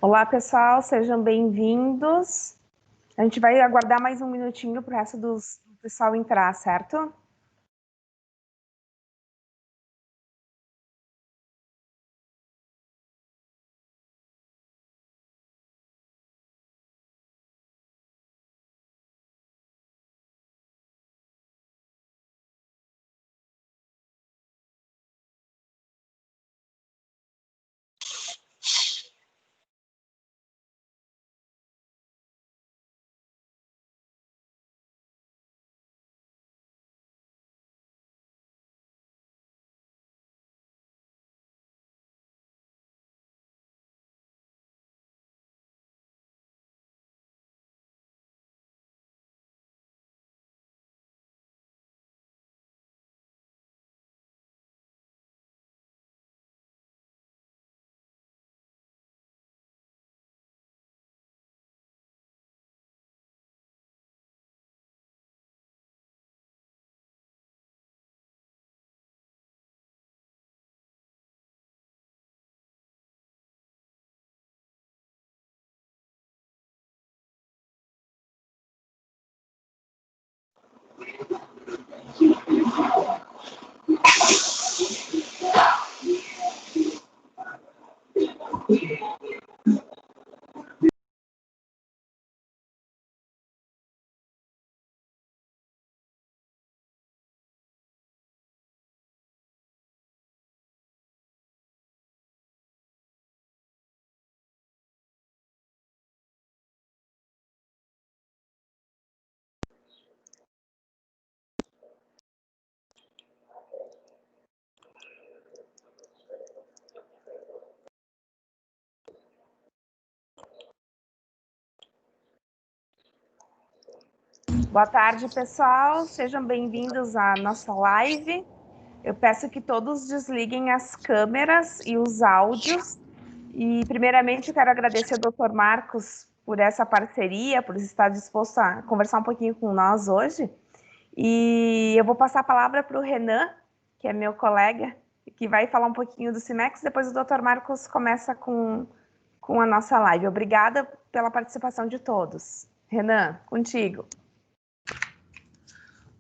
Olá, pessoal, sejam bem-vindos. A gente vai aguardar mais um minutinho para o resto do pessoal entrar, certo? Boa tarde, pessoal. Sejam bem-vindos à nossa live. Eu peço que todos desliguem as câmeras e os áudios. E, primeiramente, eu quero agradecer ao Dr. Marcos por essa parceria, por estar disposto a conversar um pouquinho com nós hoje. E eu vou passar a palavra para o Renan, que é meu colega, que vai falar um pouquinho do Cimex. Depois o Dr. Marcos começa com a nossa live. Obrigada pela participação de todos. Renan, contigo.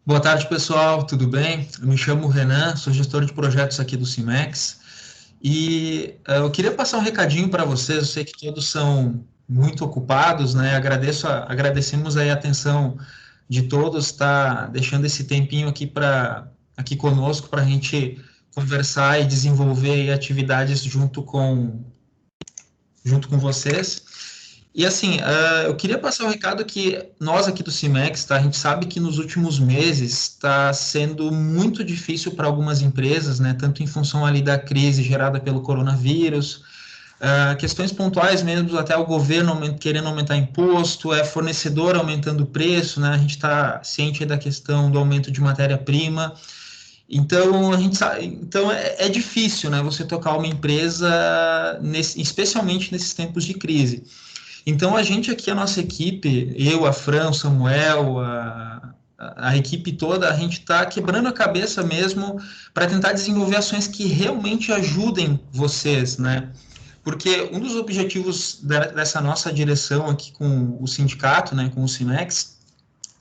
Boa tarde, pessoal, tudo bem? Eu me chamo Renan, sou gestor de projetos aqui do Cimex e eu queria passar um recadinho para vocês. Eu sei que todos são muito ocupados, né? Agradecemos aí a atenção de todos, tá deixando esse tempinho aqui conosco para a gente conversar e desenvolver aí atividades junto com vocês. E assim, eu queria passar o recado que nós aqui do Cimex, tá? A gente sabe que nos últimos meses está sendo muito difícil para algumas empresas, né? Tanto em função ali da crise gerada pelo coronavírus, questões pontuais mesmo, até o governo querendo aumentar imposto, fornecedor aumentando o preço, né? A gente está ciente da questão do aumento de matéria-prima. Então, a gente sabe, então é difícil, né? Você tocar uma empresa, especialmente nesses tempos de crise. Então, a gente aqui, a nossa equipe, eu, a Fran, o Samuel, a equipe toda, a gente está quebrando a cabeça mesmo para tentar desenvolver ações que realmente ajudem vocês, né? Porque um dos objetivos dessa nossa direção aqui com o sindicato, né, com o Cimex,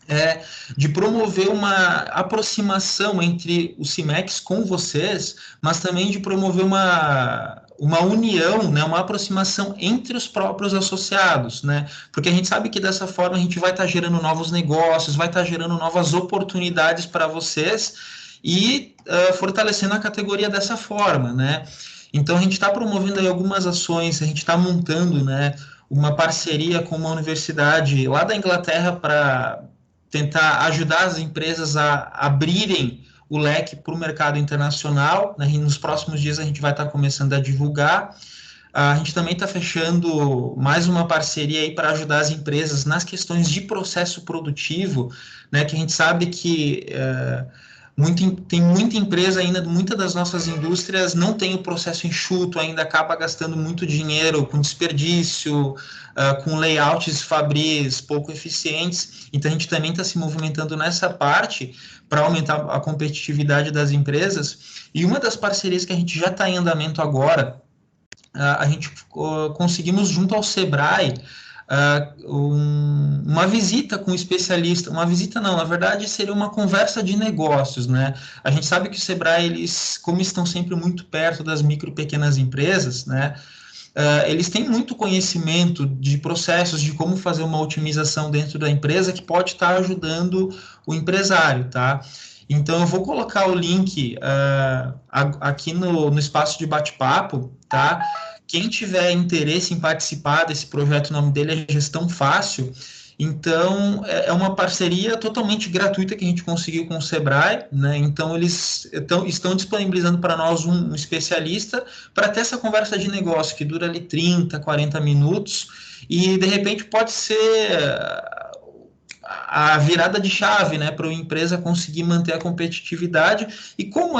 é de promover uma aproximação entre o Cimex com vocês, mas também de promover uma união, né, uma aproximação entre os próprios associados, né, porque a gente sabe que dessa forma a gente vai estar gerando novos negócios, vai estar gerando novas oportunidades para vocês e fortalecendo a categoria dessa forma, né. Então a gente está promovendo aí algumas ações, a gente está montando, né, uma parceria com uma universidade lá da Inglaterra para tentar ajudar as empresas a abrirem o leque para o mercado internacional, né? E nos próximos dias a gente vai estar começando a divulgar. A gente também está fechando mais uma parceria aí para ajudar as empresas nas questões de processo produtivo, né? Que a gente sabe que tem muita empresa ainda, muitas das nossas indústrias não tem o processo enxuto, ainda acaba gastando muito dinheiro com desperdício, com layouts fabris pouco eficientes. Então, a gente também está se movimentando nessa parte para aumentar a competitividade das empresas. E uma das parcerias que a gente já está em andamento agora, a gente conseguimos, junto ao Sebrae, uma visita com um especialista, uma visita não, na verdade seria uma conversa de negócios, né? A gente sabe que o Sebrae, eles, como estão sempre muito perto das micro e pequenas empresas, né? Eles têm muito conhecimento de processos, de como fazer uma otimização dentro da empresa que pode estar ajudando o empresário, tá? Então, eu vou colocar o link aqui no espaço de bate-papo, tá? Quem tiver interesse em participar desse projeto, o nome dele é Gestão Fácil. Então, é uma parceria totalmente gratuita que a gente conseguiu com o Sebrae, né? Então, eles estão disponibilizando para nós um especialista para ter essa conversa de negócio que dura ali 30, 40 minutos e, de repente, pode ser a virada de chave, né, para a empresa conseguir manter a competitividade. E como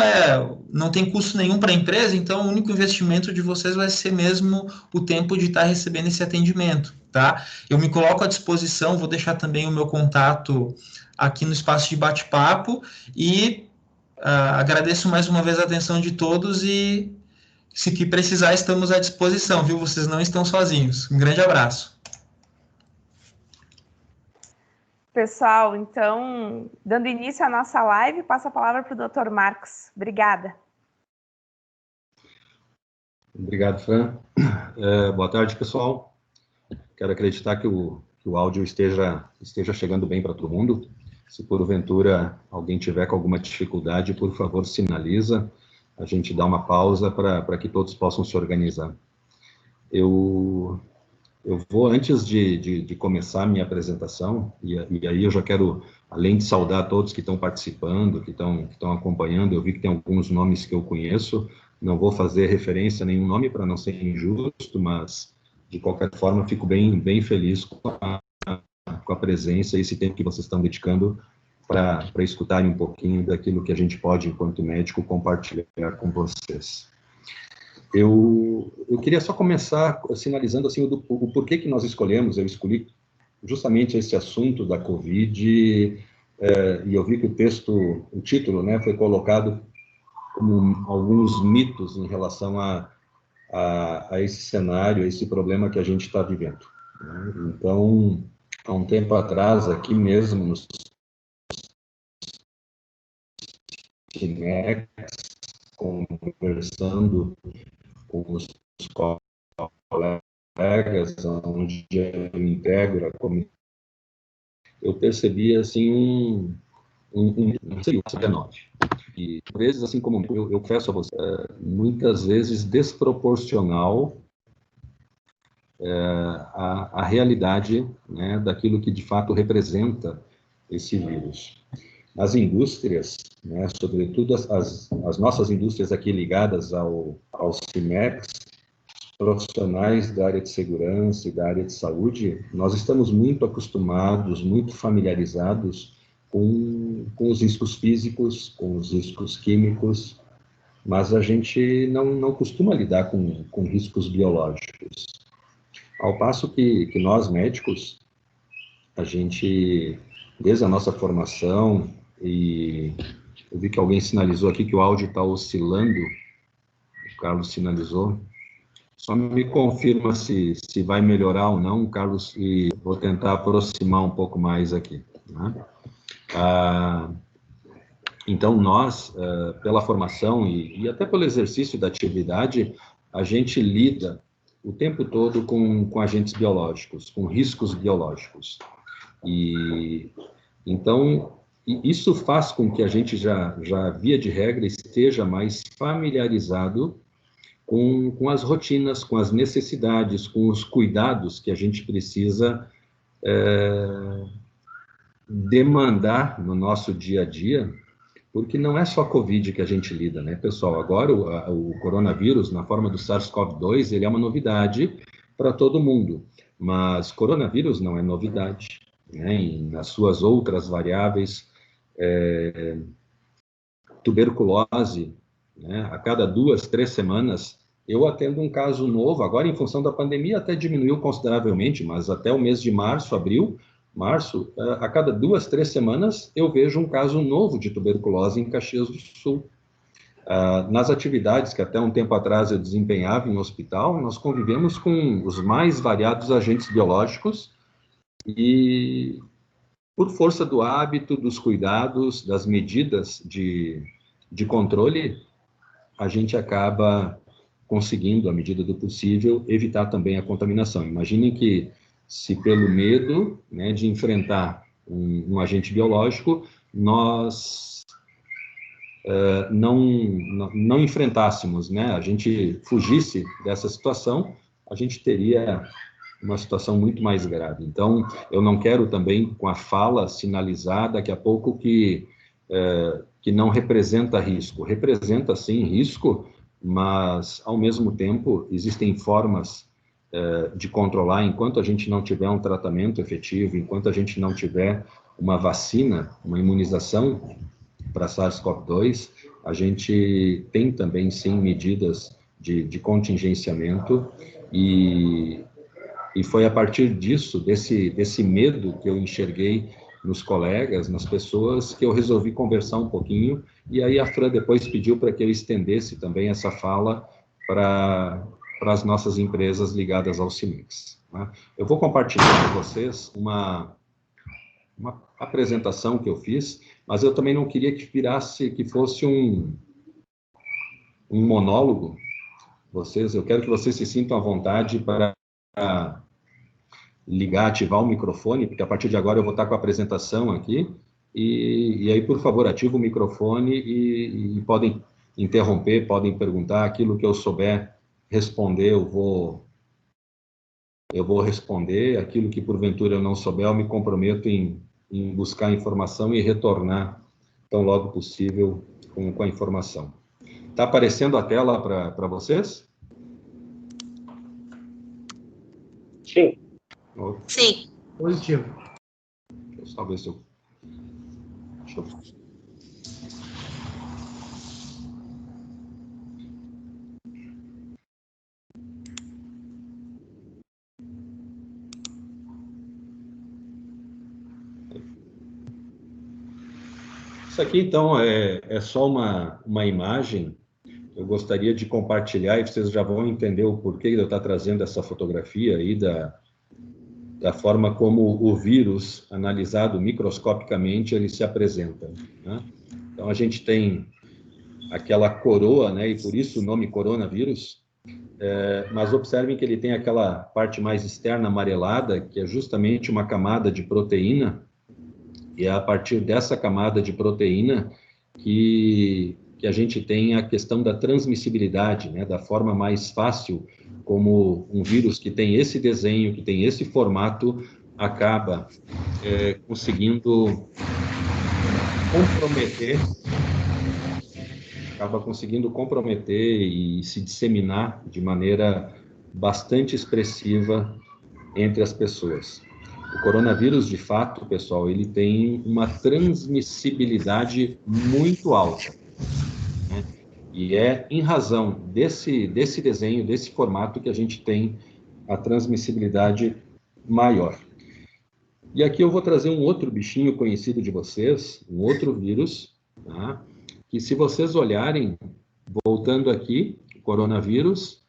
não tem custo nenhum para a empresa, então o único investimento de vocês vai ser mesmo o tempo de estar recebendo esse atendimento, tá? Eu me coloco à disposição, vou deixar também o meu contato aqui no espaço de bate-papo e agradeço mais uma vez a atenção de todos e se que precisar estamos à disposição, viu? Vocês não estão sozinhos. Um grande abraço. Pessoal, então, dando início à nossa live, passo a palavra para o Dr. Marcos. Obrigada. Obrigado, Fran. Boa tarde, pessoal. Quero acreditar que o áudio esteja chegando bem para todo mundo. Se porventura alguém tiver com alguma dificuldade, por favor, sinaliza. A gente dá uma pausa para que todos possam se organizar. Eu vou, antes de começar a minha apresentação, e aí eu já quero, além de saudar todos que estão participando, que estão acompanhando, eu vi que tem alguns nomes que eu conheço, não vou fazer referência a nenhum nome para não ser injusto, mas, de qualquer forma, fico bem feliz com a presença e esse tempo que vocês estão dedicando para escutarem um pouquinho daquilo que a gente pode, enquanto médico, compartilhar com vocês. Eu queria só começar sinalizando assim, o porquê que nós escolhemos. Eu escolhi justamente esse assunto da Covid, e eu vi que o título, né, foi colocado como alguns mitos em relação a esse cenário, a esse problema que a gente está vivendo, né? Então, há um tempo atrás, aqui mesmo, no CIMEX, conversando com os colegas, onde eu integro a comissão, eu percebi, assim, um 19. E, por vezes, assim como eu confesso a você, muitas vezes desproporcional à realidade, né, daquilo que, de fato, representa esse vírus. As indústrias, né, sobretudo as nossas indústrias aqui ligadas ao CIMEX, profissionais da área de segurança e da área de saúde, nós estamos muito acostumados, muito familiarizados com os riscos físicos, com os riscos químicos, mas a gente não costuma lidar com riscos biológicos. Ao passo que nós, médicos, a gente, desde a nossa formação, e eu vi que alguém sinalizou aqui que o áudio está oscilando, o Carlos sinalizou, só me confirma se vai melhorar ou não, Carlos, e vou tentar aproximar um pouco mais aqui, né? Então, nós, pela formação e até pelo exercício da atividade, a gente lida o tempo todo com agentes biológicos, com riscos biológicos. E então, isso faz com que a gente já via de regra, esteja mais familiarizado com as rotinas, com as necessidades, com os cuidados que a gente precisa demandar no nosso dia a dia, porque não é só Covid que a gente lida, né, pessoal? Agora, o coronavírus, na forma do SARS-CoV-2, ele é uma novidade para todo mundo, mas coronavírus não é novidade, né? E nas suas outras variáveis, tuberculose, né? A cada 2, 3 semanas, eu atendo um caso novo. Agora, em função da pandemia, até diminuiu consideravelmente, mas até o mês de março, março, a cada 2, 3 semanas, eu vejo um caso novo de tuberculose em Caxias do Sul. Nas atividades que até um tempo atrás eu desempenhava em hospital, nós convivemos com os mais variados agentes biológicos e, por força do hábito, dos cuidados, das medidas de controle, a gente acaba conseguindo, à medida do possível, evitar também a contaminação. Imaginem que, se pelo medo, né, de enfrentar um agente biológico, nós não enfrentássemos, né, a gente fugisse dessa situação, a gente teria uma situação muito mais grave. Então, eu não quero também, com a fala, sinalizar daqui a pouco que não representa risco. Representa, sim, risco, mas, ao mesmo tempo, existem formas de controlar, enquanto a gente não tiver um tratamento efetivo, enquanto a gente não tiver uma vacina, uma imunização para SARS-CoV-2, a gente tem também, sim, medidas de contingenciamento e foi a partir disso, desse medo que eu enxerguei nos colegas, nas pessoas, que eu resolvi conversar um pouquinho, e aí a Fran depois pediu para que eu estendesse também essa fala para as nossas empresas ligadas ao CIMEX. Né? Eu vou compartilhar com vocês uma apresentação que eu fiz, mas eu também não queria que fosse um monólogo. Eu quero que vocês se sintam à vontade para ligar, ativar o microfone, porque a partir de agora eu vou estar com a apresentação aqui, e aí, por favor, ativa o microfone e podem interromper, podem perguntar, aquilo que eu souber responder, eu vou responder, aquilo que porventura eu não souber, eu me comprometo em buscar informação e retornar tão logo possível com a informação. Está aparecendo a tela para vocês? Sim. Sim. Positivo. Deixa eu só ver se eu... Isso aqui, então, é só uma imagem. Eu gostaria de compartilhar, e vocês já vão entender o porquê de eu estar trazendo essa fotografia aí da forma como o vírus, analisado microscopicamente, ele se apresenta. Né? Então, a gente tem aquela coroa, né, e por isso o nome coronavírus, mas observem que ele tem aquela parte mais externa amarelada, que é justamente uma camada de proteína, e é a partir dessa camada de proteína que a gente tem a questão da transmissibilidade, né, da forma mais fácil como um vírus que tem esse desenho, que tem esse formato, acaba conseguindo comprometer e se disseminar de maneira bastante expressiva entre as pessoas. O coronavírus, de fato, pessoal, ele tem uma transmissibilidade muito alta, né? E é em razão desse desenho, desse formato, que a gente tem a transmissibilidade maior. E aqui eu vou trazer um outro bichinho conhecido de vocês, um outro vírus, tá? Que, se vocês olharem, voltando aqui, coronavírus,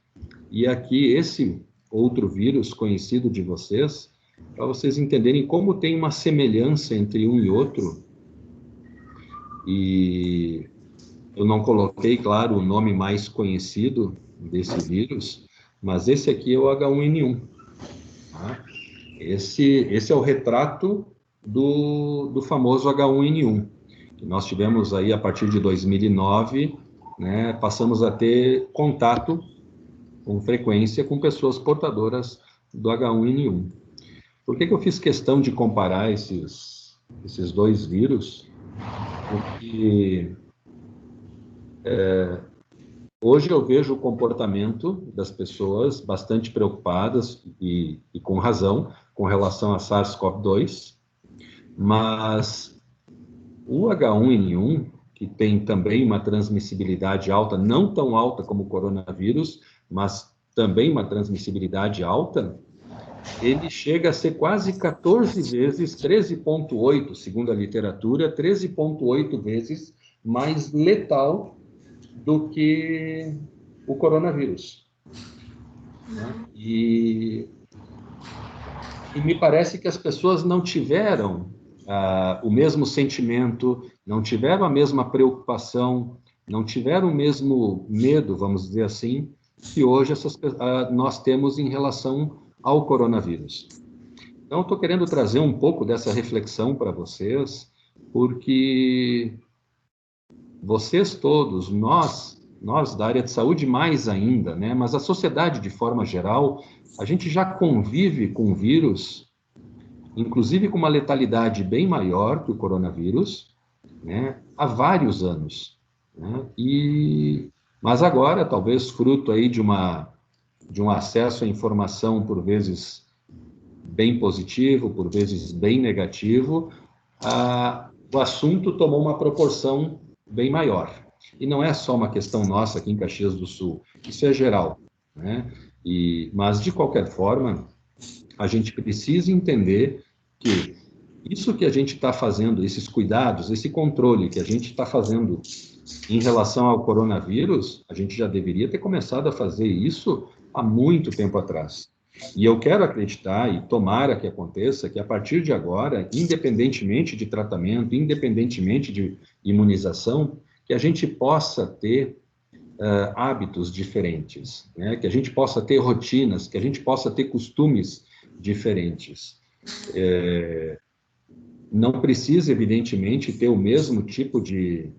e aqui esse outro vírus conhecido de vocês, para vocês entenderem como tem uma semelhança entre um e outro. E eu não coloquei, claro, o nome mais conhecido desse vírus, mas esse aqui é o H1N1. Tá? Esse é o retrato do famoso H1N1, que nós tivemos aí a partir de 2009, né, passamos a ter contato com frequência com pessoas portadoras do H1N1. Por que eu fiz questão de comparar esses dois vírus? Porque hoje eu vejo o comportamento das pessoas bastante preocupadas e com razão com relação a SARS-CoV-2, mas o H1N1, que tem também uma transmissibilidade alta, não tão alta como o coronavírus, mas também uma transmissibilidade alta, ele chega a ser quase 14 vezes, 13,8, segundo a literatura, 13,8 vezes mais letal do que o coronavírus, né? E me parece que as pessoas não tiveram o mesmo sentimento, não tiveram a mesma preocupação, não tiveram o mesmo medo, vamos dizer assim, que hoje nós temos em relação ao coronavírus. Então, estou querendo trazer um pouco dessa reflexão para vocês, porque vocês todos, nós da área de saúde mais ainda, né? Mas a sociedade de forma geral, a gente já convive com o vírus, inclusive com uma letalidade bem maior que o coronavírus, né? Há vários anos, né? Mas agora, talvez fruto aí de um acesso à informação por vezes bem positivo, por vezes bem negativo, o assunto tomou uma proporção bem maior. E não é só uma questão nossa aqui em Caxias do Sul, isso é geral, né? Mas, de qualquer forma, a gente precisa entender que isso que a gente está fazendo, esses cuidados, esse controle que a gente está fazendo em relação ao coronavírus, a gente já deveria ter começado a fazer isso há muito tempo atrás. E eu quero acreditar, e tomara que aconteça, que a partir de agora, independentemente de tratamento, independentemente de imunização, que a gente possa ter hábitos diferentes, né? Que a gente possa ter rotinas, que a gente possa ter costumes diferentes. Não precisa, evidentemente, ter o mesmo tipo de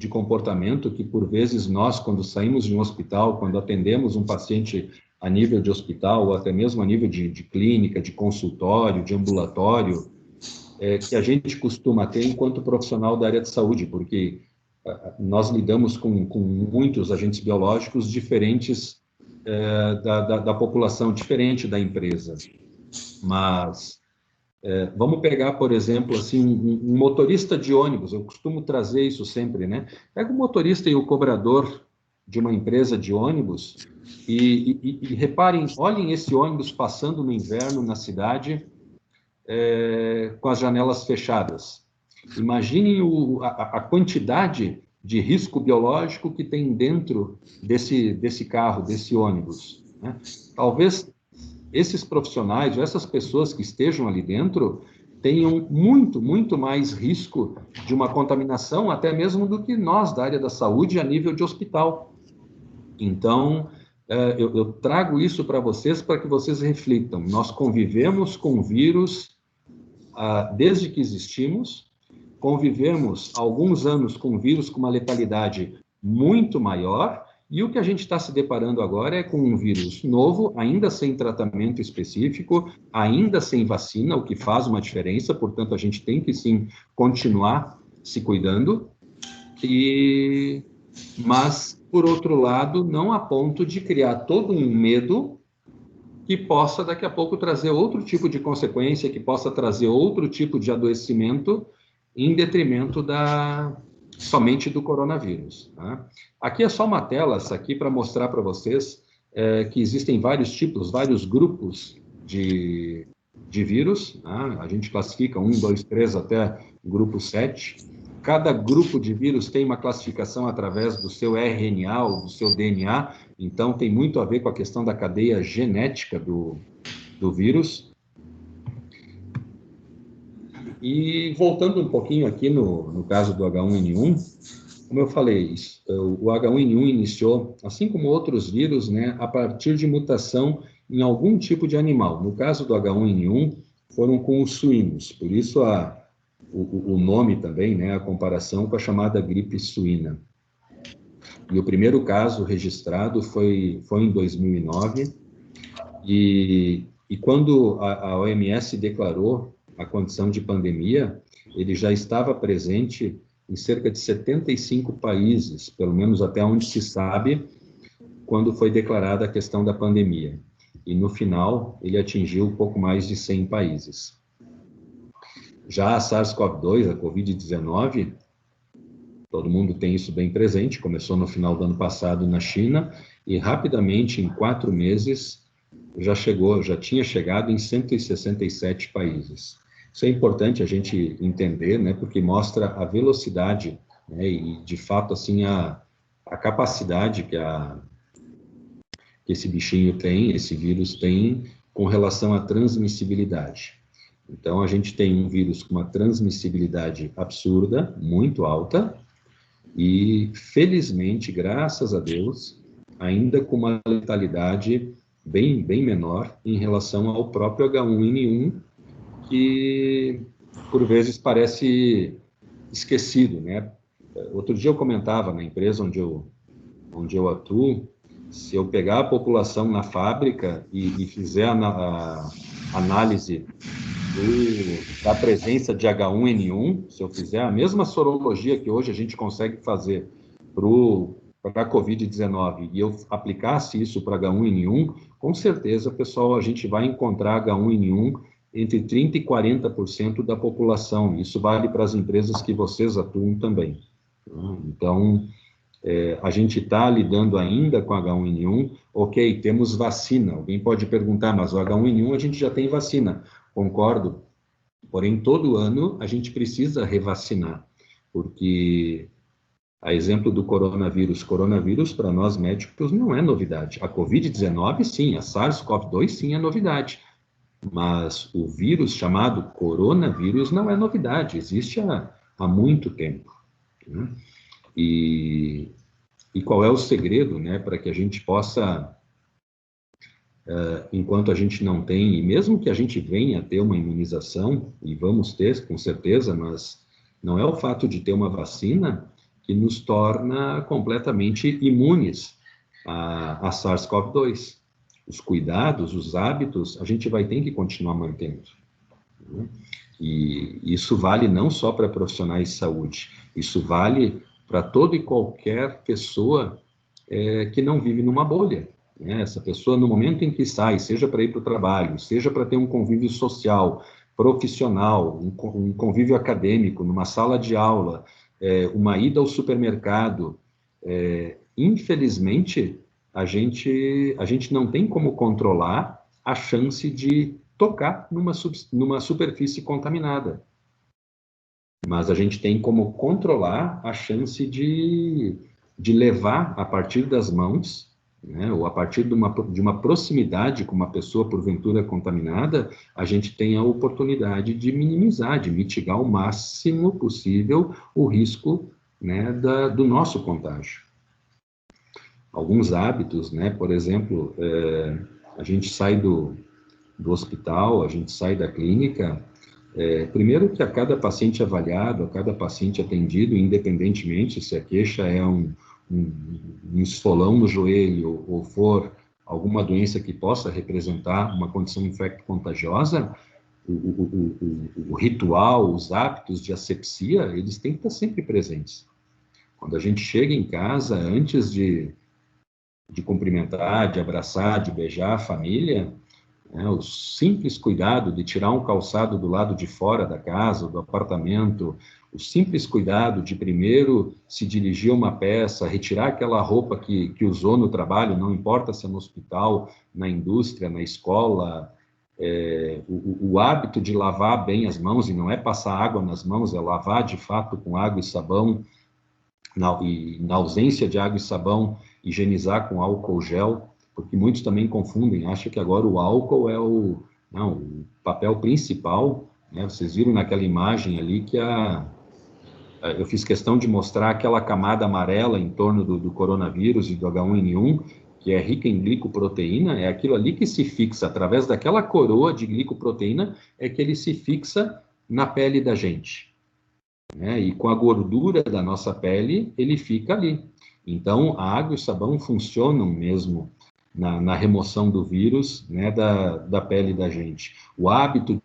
comportamento que, por vezes, nós, quando saímos de um hospital, quando atendemos um paciente a nível de hospital, ou até mesmo a nível de clínica, de consultório, de ambulatório, que a gente costuma ter enquanto profissional da área de saúde, porque nós lidamos com muitos agentes biológicos diferentes da população, diferente da empresa. Mas vamos pegar, por exemplo, assim, um motorista de ônibus, eu costumo trazer isso sempre, né? Pega o motorista e o cobrador de uma empresa de ônibus e reparem, olhem esse ônibus passando no inverno na cidade com as janelas fechadas. Imaginem a quantidade de risco biológico que tem dentro desse carro, desse ônibus, né? Talvez esses profissionais ou essas pessoas que estejam ali dentro tenham muito, muito mais risco de uma contaminação, até mesmo do que nós da área da saúde a nível de hospital. Então, eu trago isso para vocês para que vocês reflitam. Nós convivemos com o vírus desde que existimos, convivemos há alguns anos com o vírus com uma letalidade muito maior, e o que a gente está se deparando agora é com um vírus novo, ainda sem tratamento específico, ainda sem vacina, o que faz uma diferença, portanto, a gente tem que, sim, continuar se cuidando, mas, por outro lado, não a ponto de criar todo um medo que possa, daqui a pouco, trazer outro tipo de consequência, que possa trazer outro tipo de adoecimento em detrimento somente do coronavírus, tá? Aqui é só uma tela, essa aqui, para mostrar para vocês que existem vários tipos, vários grupos de vírus, tá? A gente classifica 1, 2, 3 até grupo 7. Cada grupo de vírus tem uma classificação através do seu RNA ou do seu DNA, então tem muito a ver com a questão da cadeia genética do vírus. E voltando um pouquinho aqui no caso do H1N1, como eu falei, o H1N1 iniciou, assim como outros vírus, né, a partir de mutação em algum tipo de animal. No caso do H1N1, foram com os suínos, por isso o nome também, né, a comparação com a chamada gripe suína. E o primeiro caso registrado foi em 2009, e quando a OMS declarou a condição de pandemia, ele já estava presente em cerca de 75 países, pelo menos até onde se sabe, quando foi declarada a questão da pandemia. E no final, ele atingiu um pouco mais de 100 países. Já a SARS-CoV-2, a Covid-19, todo mundo tem isso bem presente, começou no final do ano passado na China, e rapidamente, em 4 meses, já tinha chegado em 167 países. Isso é importante a gente entender, né, porque mostra a velocidade, né, e, de fato, assim, a capacidade que esse bichinho tem, esse vírus tem, com relação à transmissibilidade. Então, a gente tem um vírus com uma transmissibilidade absurda, muito alta, e, felizmente, graças a Deus, ainda com uma letalidade bem menor em relação ao próprio H1N1, que, por vezes, parece esquecido, né? Outro dia eu comentava na empresa onde eu atuo, se eu pegar a população na fábrica e fizer a análise da presença de H1N1, se eu fizer a mesma sorologia que hoje a gente consegue fazer para a Covid-19 e eu aplicasse isso para H1N1, com certeza, pessoal, a gente vai encontrar H1N1 entre 30% e 40% da população. Isso vale para as empresas que vocês atuam também. Então, a gente está lidando ainda com H1N1, ok, temos vacina. Alguém pode perguntar, mas o H1N1 a gente já tem vacina. Concordo. Porém, todo ano a gente precisa revacinar, porque, a exemplo do coronavírus para nós médicos não é novidade. A Covid-19, sim, a SARS-CoV-2, sim, é novidade. Mas o vírus chamado coronavírus não é novidade, existe há muito tempo. Né? E qual é o segredo, né, para que a gente possa, enquanto a gente não tem, e mesmo que a gente venha a ter uma imunização, e vamos ter, com certeza, mas não é o fato de ter uma vacina que nos torna completamente imunes a SARS-CoV-2. Os cuidados, os hábitos, a gente vai ter que continuar mantendo. Né? E isso vale não só para profissionais de saúde, isso vale para toda e qualquer pessoa que não vive numa bolha. Né? Essa pessoa, no momento em que sai, seja para ir para o trabalho, seja para ter um convívio social, profissional, um convívio acadêmico, numa sala de aula, uma ida ao supermercado, infelizmente, a gente não tem como controlar a chance de tocar numa superfície contaminada. Mas a gente tem como controlar a chance de levar a partir das mãos, né, ou a partir de uma proximidade com uma pessoa porventura contaminada, a gente tem a oportunidade de minimizar, de mitigar o máximo possível o risco, né, do nosso contágio. Alguns hábitos, né, por exemplo, a gente sai do hospital, a gente sai da clínica, primeiro que a cada paciente avaliado, a cada paciente atendido, independentemente se a queixa é um esfolão no joelho ou for alguma doença que possa representar uma condição infecto-contagiosa, o ritual, os hábitos de asepsia, eles têm que estar sempre presentes. Quando a gente chega em casa, antes de cumprimentar, de abraçar, de beijar a família, né, o simples cuidado de tirar um calçado do lado de fora da casa, do apartamento, o simples cuidado de primeiro se dirigir a uma peça, retirar aquela roupa que usou no trabalho, não importa se é no hospital, na indústria, na escola, o hábito de lavar bem as mãos, e não é passar água nas mãos, é lavar de fato com água e sabão, e na ausência de água e sabão, higienizar com álcool gel, porque muitos também confundem, acham que agora o álcool é o papel principal, né? Vocês viram naquela imagem ali que eu fiz questão de mostrar aquela camada amarela em torno do coronavírus e do H1N1, que é rica em glicoproteína, é aquilo ali que se fixa, através daquela coroa de glicoproteína, é que ele se fixa na pele da gente. Né? E com a gordura da nossa pele, ele fica ali. Então, a água e o sabão funcionam mesmo na remoção do vírus, né, da pele da gente. O hábito,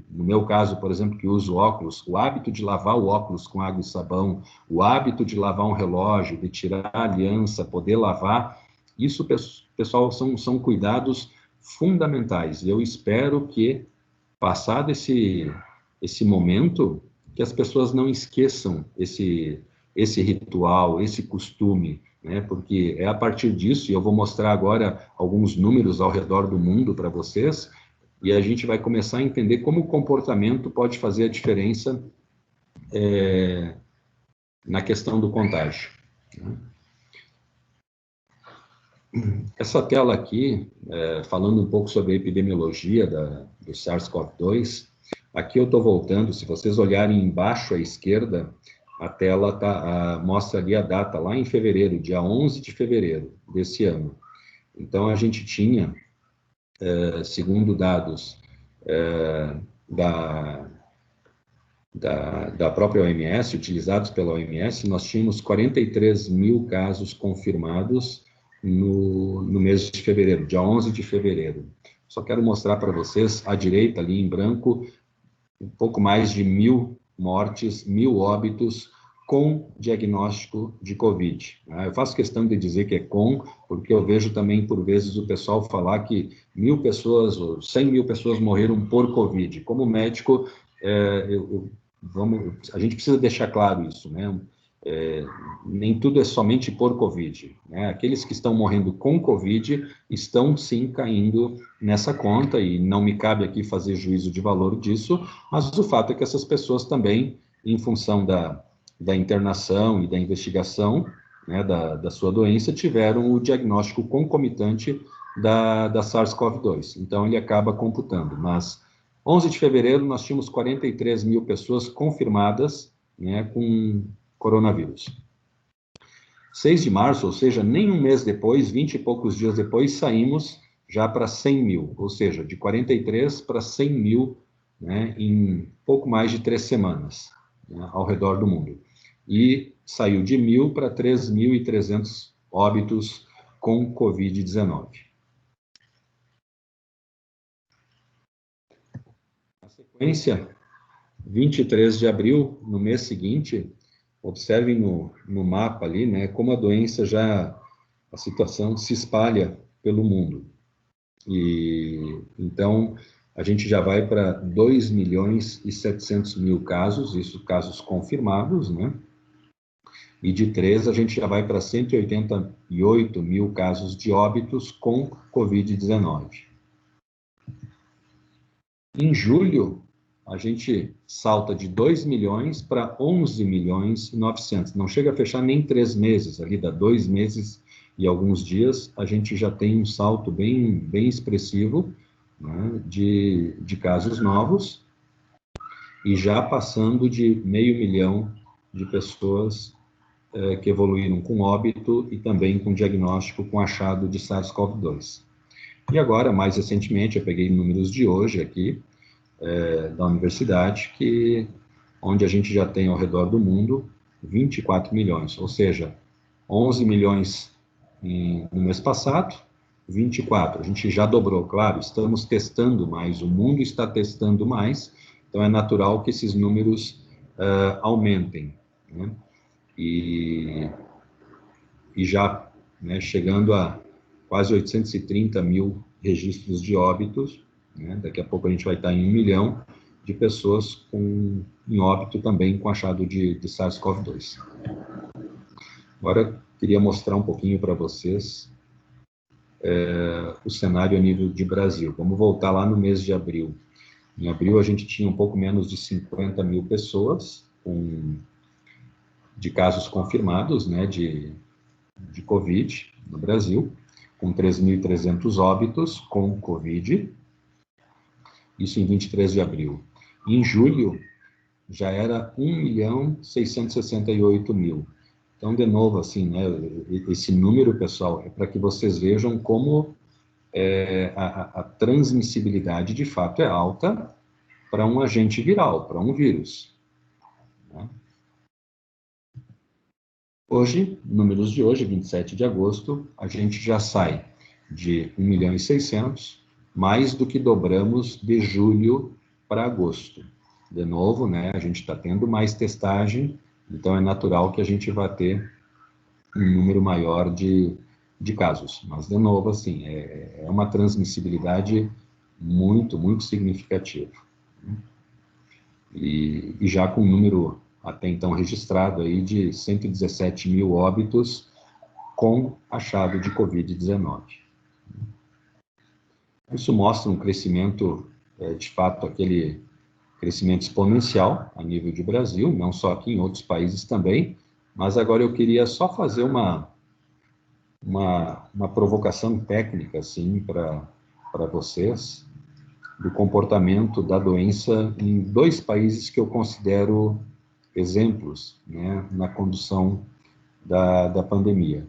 no meu caso, por exemplo, que uso óculos, o hábito de lavar o óculos com água e sabão, o hábito de lavar um relógio, de tirar a aliança, poder lavar, isso, pessoal, são cuidados fundamentais. E eu espero que, passado esse momento, que as pessoas não esqueçam esse ritual, esse costume, né? Porque é a partir disso, e eu vou mostrar agora alguns números ao redor do mundo para vocês, e a gente vai começar a entender como o comportamento pode fazer a diferença na questão do contágio. Né? essa tela aqui, falando um pouco sobre a epidemiologia do SARS-CoV-2, aqui eu estou voltando, se vocês olharem embaixo à esquerda, a tela mostra ali a data, lá em fevereiro, dia 11 de fevereiro desse ano. Então, a gente tinha, segundo dados da própria OMS, utilizados pela OMS, nós tínhamos 43 mil casos confirmados no mês de fevereiro, dia 11 de fevereiro. Só quero mostrar para vocês, à direita, ali em branco, um pouco mais de 1.000 mortes, 1.000 óbitos com diagnóstico de Covid. Eu faço questão de dizer que é com, porque eu vejo também, por vezes, o pessoal falar que 1.000 pessoas ou 100 mil pessoas morreram por Covid. Como médico, a gente precisa deixar claro isso, né? Nem tudo é somente por Covid, né? Aqueles que estão morrendo com Covid estão, sim, caindo nessa conta, e não me cabe aqui fazer juízo de valor disso, mas o fato é que essas pessoas também, em função da internação e da investigação, né, da sua doença, tiveram o diagnóstico concomitante da SARS-CoV-2. Então, ele acaba computando. Mas, 11 de fevereiro, nós tínhamos 43 mil pessoas confirmadas, né, com coronavírus. 6 de março, ou seja, nem um mês depois, 20 e poucos dias depois, saímos já para 100 mil, ou seja, de 43 para 100 mil, né, em pouco mais de 3 semanas, né, ao redor do mundo. E saiu de 1.000 para 3.300 óbitos com Covid-19. Na sequência, 23 de abril, no mês seguinte, observem no mapa ali, né, como a situação se espalha pelo mundo. E então, a gente já vai para 2.700.000 casos, isso casos confirmados, né? E de 3, a gente já vai para 188 mil casos de óbitos com Covid-19. Em julho, a gente salta de 2 milhões para 11 milhões e 900. Não chega a fechar nem 3 meses, ali dá 2 meses e alguns dias, a gente já tem um salto bem expressivo, né, de casos novos, e já passando de 500 mil de pessoas que evoluíram com óbito e também com diagnóstico com achado de SARS-CoV-2. E agora, mais recentemente, eu peguei números de hoje aqui, da universidade, onde a gente já tem ao redor do mundo 24 milhões, ou seja, 11 milhões no mês passado, 24, a gente já dobrou, claro, estamos testando mais, o mundo está testando mais, então é natural que esses números aumentem, né? E já, né, chegando a quase 830 mil registros de óbitos, né? Daqui a pouco a gente vai estar em 1 milhão de pessoas em óbito também com achado de SARS-CoV-2. Agora, queria mostrar um pouquinho para vocês o cenário a nível de Brasil. Vamos voltar lá no mês de abril. Em abril, a gente tinha um pouco menos de 50 mil pessoas de casos confirmados, né, de Covid no Brasil, com 3.300 óbitos com Covid, isso em 23 de abril. Em julho, já era 1.668.000. Então, de novo, assim, né, esse número, pessoal, é para que vocês vejam como a transmissibilidade, de fato, é alta para um agente viral, para um vírus, né? Hoje, números de hoje, 27 de agosto, a gente já sai de 1.600.000, mais do que dobramos de julho para agosto. De novo, né, a gente está tendo mais testagem, então é natural que a gente vá ter um número maior de casos. Mas, de novo, assim, é uma transmissibilidade muito significativa. E já com um número até então registrado aí de 117 mil óbitos com achado de Covid-19. Isso mostra um crescimento, de fato, aquele crescimento exponencial a nível de Brasil, não só aqui, em outros países também, mas agora eu queria só fazer uma uma provocação técnica, assim, para vocês, do comportamento da doença em 2 países que eu considero exemplos, né, na condução da pandemia.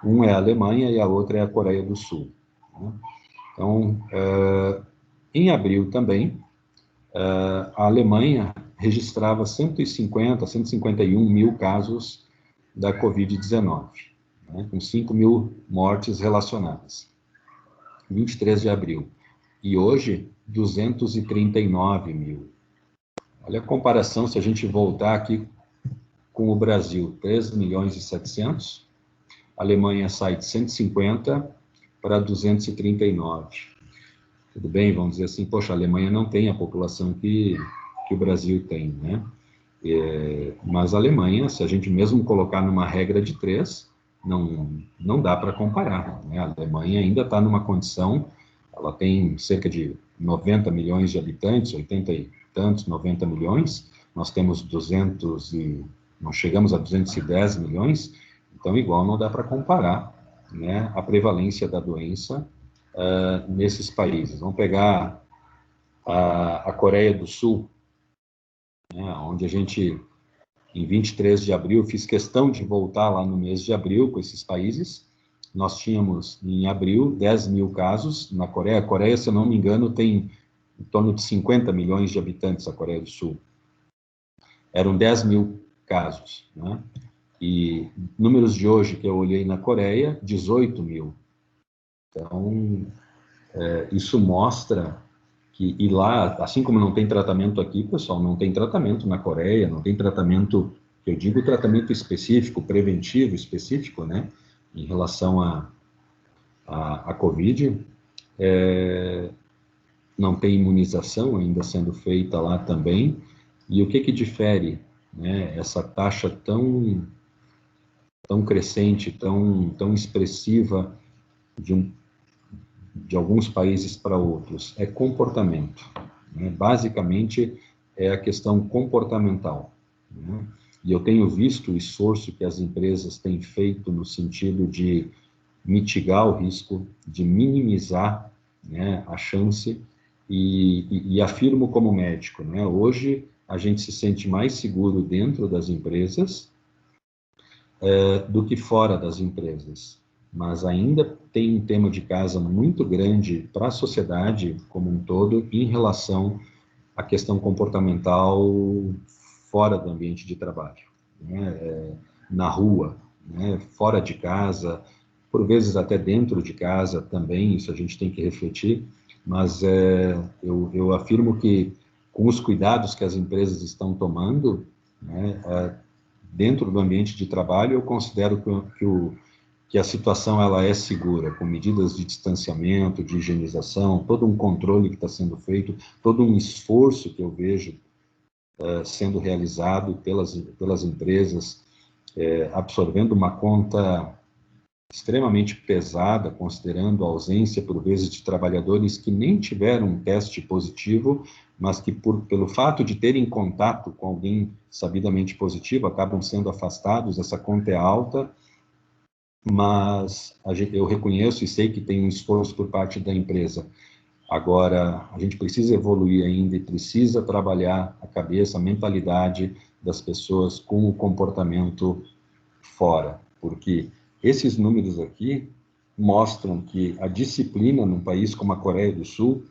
Um é a Alemanha e a outra é a Coreia do Sul, né? Então, em abril também, a Alemanha registrava 151 mil casos da Covid-19, né, com 5 mil mortes relacionadas, 23 de abril. E hoje, 239 mil. Olha a comparação, se a gente voltar aqui com o Brasil, 3 milhões e 700, a Alemanha sai de 150 para 239. Tudo bem, vamos dizer assim, poxa, a Alemanha não tem a população que o Brasil tem, né? Mas a Alemanha, se a gente mesmo colocar numa regra de 3, não dá para comparar, né? A Alemanha ainda está numa condição, ela tem cerca de 90 milhões de habitantes, 80 e tantos, 90 milhões, nós temos nós chegamos a 210 milhões, então igual não dá para comparar, né, a prevalência da doença nesses países. Vamos pegar a Coreia do Sul, né, onde a gente, em 23 de abril, fiz questão de voltar lá no mês de abril com esses países. Nós tínhamos, em abril, 10 mil casos na Coreia. A Coreia, se eu não me engano, tem em torno de 50 milhões de habitantes, a Coreia do Sul. Eram 10 mil casos, né? E números de hoje que eu olhei na Coreia, 18 mil. Então, isso mostra que, e lá, assim como não tem tratamento aqui, pessoal, não tem tratamento na Coreia, não tem tratamento, eu digo tratamento específico, preventivo específico, né, em relação à Covid, não tem imunização ainda sendo feita lá também, e o que difere, né, essa taxa tão crescente, tão expressiva de alguns países para outros? É comportamento, né? Basicamente, é a questão comportamental, né? E eu tenho visto o esforço que as empresas têm feito no sentido de mitigar o risco, de minimizar, né, a chance, e afirmo como médico, né, hoje a gente se sente mais seguro dentro das empresas do que fora das empresas, mas ainda tem um tema de casa muito grande para a sociedade como um todo em relação à questão comportamental fora do ambiente de trabalho, né? Na rua, né? Fora de casa, por vezes até dentro de casa também, isso a gente tem que refletir, mas eu afirmo que com os cuidados que as empresas estão tomando, né, dentro do ambiente de trabalho, eu considero que a situação ela é segura, com medidas de distanciamento, de higienização, todo um controle que está sendo feito, todo um esforço que eu vejo sendo realizado pelas empresas, absorvendo uma conta extremamente pesada, considerando a ausência, por vezes, de trabalhadores que nem tiveram um teste positivo, mas que, pelo fato de terem contato com alguém sabidamente positivo, acabam sendo afastados. Essa conta é alta, mas eu reconheço e sei que tem um esforço por parte da empresa. Agora, a gente precisa evoluir ainda e precisa trabalhar a cabeça, a mentalidade das pessoas com o comportamento fora, porque esses números aqui mostram que a disciplina num país como a Coreia do Sul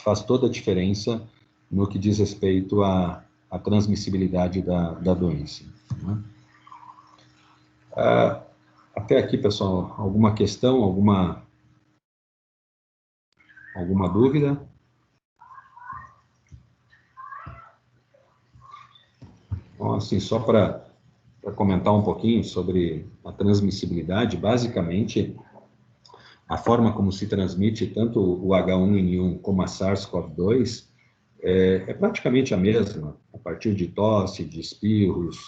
faz toda a diferença no que diz respeito à transmissibilidade da doença, né? Até aqui, pessoal, alguma questão, alguma dúvida? Então, assim, só para comentar um pouquinho sobre a transmissibilidade, basicamente, a forma como se transmite tanto o H1N1 como a SARS-CoV-2 é praticamente a mesma, a partir de tosse, de espirros,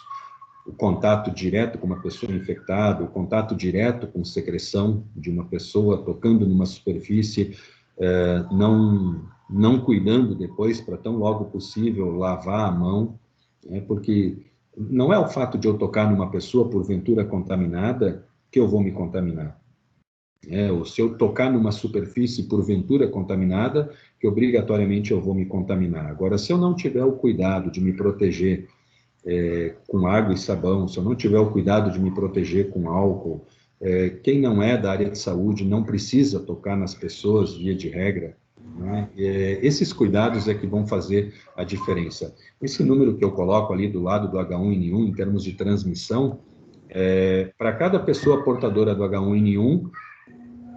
o contato direto com uma pessoa infectada, o contato direto com secreção de uma pessoa tocando numa superfície, não cuidando depois para tão logo possível lavar a mão, porque não é o fato de eu tocar numa pessoa porventura contaminada que eu vou me contaminar. Ou se eu tocar numa superfície porventura contaminada, que obrigatoriamente eu vou me contaminar. Agora, se eu não tiver o cuidado de me proteger com água e sabão, se eu não tiver o cuidado de me proteger com álcool, quem não é da área de saúde não precisa tocar nas pessoas, via de regra, né? Esses cuidados é que vão fazer a diferença. Esse número que eu coloco ali do lado do H1N1, em termos de transmissão, para cada pessoa portadora do H1N1,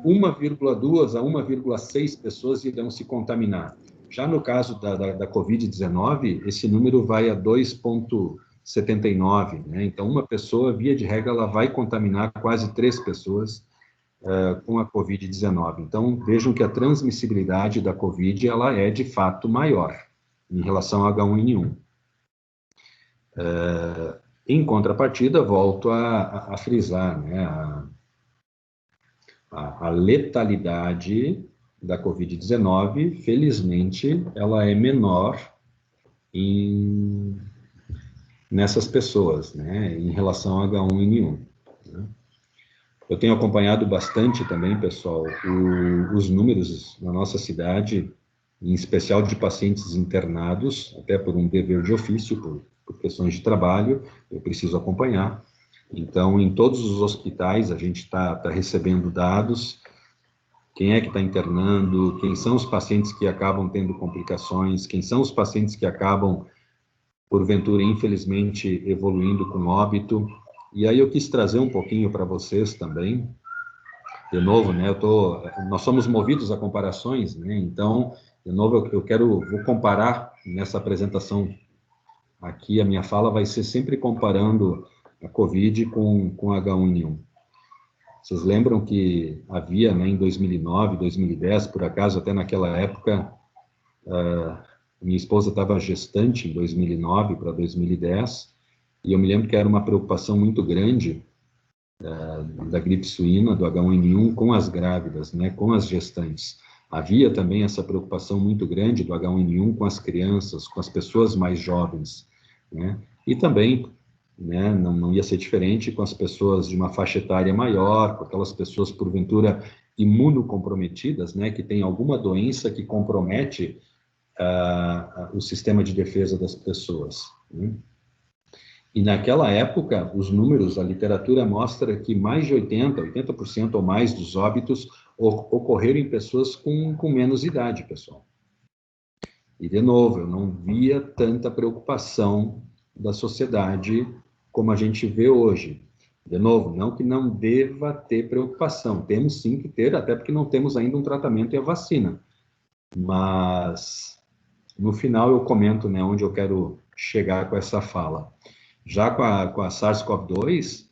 1,2 a 1,6 pessoas irão se contaminar. Já no caso da Covid-19, esse número vai a 2,79, né? Então, uma pessoa, via de regra, ela vai contaminar quase 3 pessoas com a Covid-19. Então, vejam que a transmissibilidade da Covid, ela é, de fato, maior em relação ao H1N1. Em contrapartida, volto a frisar, né? A letalidade da Covid-19, felizmente, ela é menor nessas pessoas, né, em relação ao H1N1. Né? Eu tenho acompanhado bastante também, pessoal, os números na nossa cidade, em especial de pacientes internados, até por um dever de ofício, por questões de trabalho, eu preciso acompanhar. Então, em todos os hospitais, a gente está recebendo dados, quem é que está internando, quem são os pacientes que acabam tendo complicações, quem são os pacientes que acabam, porventura, infelizmente, evoluindo com óbito. E aí eu quis trazer um pouquinho para vocês também, de novo, né, nós somos movidos a comparações, né, então, de novo, vou comparar nessa apresentação aqui, a minha fala vai ser sempre comparando a Covid com H1N1. Vocês lembram que havia, né, em 2009, 2010, por acaso, até naquela época, minha esposa estava gestante em 2009 para 2010, e eu me lembro que era uma preocupação muito grande da gripe suína, do H1N1, com as grávidas, né, com as gestantes. Havia também essa preocupação muito grande do H1N1 com as crianças, com as pessoas mais jovens, né, e também, né, não ia ser diferente com as pessoas de uma faixa etária maior, com aquelas pessoas, porventura, imunocomprometidas, né, que tem alguma doença que compromete o sistema de defesa das pessoas. Né? E naquela época, os números, a literatura mostra que mais de 80% ou mais dos óbitos ocorreram em pessoas com menos idade, pessoal. E, de novo, eu não via tanta preocupação da sociedade como a gente vê hoje. De novo, não que não deva ter preocupação, temos sim que ter, até porque não temos ainda um tratamento e a vacina. Mas, no final, eu comento, né, onde eu quero chegar com essa fala. Já com a SARS-CoV-2,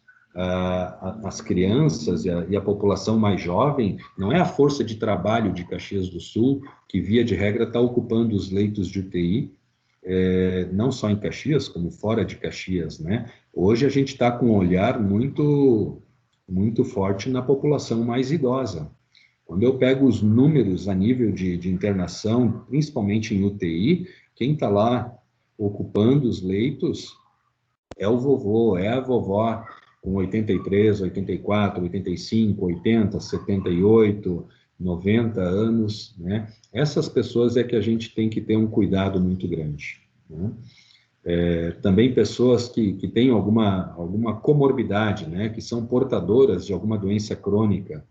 as crianças e a população mais jovem, não é a força de trabalho de Caxias do Sul, que via de regra está ocupando os leitos de UTI, não só em Caxias, como fora de Caxias, né? Hoje a gente está com um olhar muito, muito forte na população mais idosa. Quando eu pego os números a nível de internação, principalmente em UTI, quem está lá ocupando os leitos é o vovô, é a vovó, com 83, 84, 85, 80, 78, 90 anos, né? Essas pessoas é que a gente tem que ter um cuidado muito grande, né? Também pessoas que têm alguma comorbidade, né? Que são portadoras de alguma doença crônica.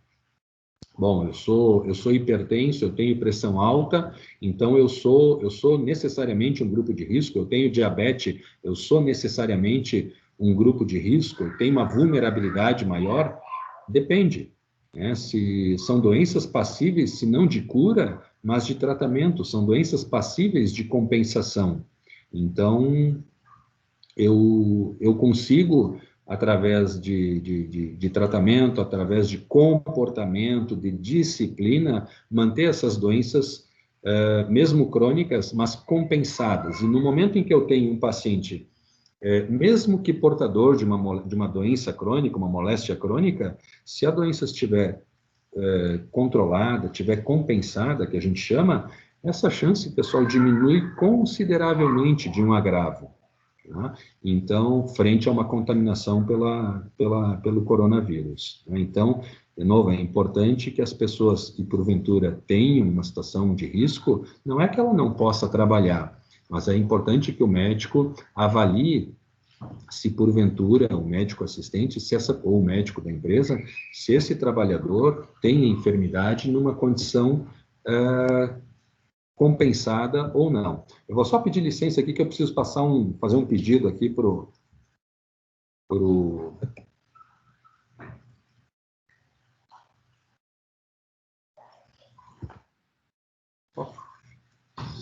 Bom, eu sou hipertenso, eu tenho pressão alta, então eu sou necessariamente um grupo de risco. Eu tenho diabetes, eu sou necessariamente um grupo de risco. Eu tenho uma vulnerabilidade maior? Depende, né? Se são doenças passíveis, se não de cura, mas de tratamento, são doenças passíveis de compensação. Então, eu consigo, através de tratamento, através de comportamento, de disciplina, manter essas doenças, mesmo crônicas, mas compensadas. E no momento em que eu tenho um paciente, mesmo que portador de uma doença crônica, uma moléstia crônica, se a doença estiver controlada, estiver compensada, que a gente chama, essa chance, pessoal, diminui consideravelmente de um agravo. tá? Então, frente a uma contaminação pelo coronavírus, né? Então, de novo, é importante que as pessoas que, porventura, tenham uma situação de risco, não é que ela não possa trabalhar, mas é importante que o médico avalie se, porventura, o médico assistente, ou o médico da empresa, se esse trabalhador tem a enfermidade numa condição compensada ou não. Eu vou só pedir licença aqui, que eu preciso fazer um pedido aqui pro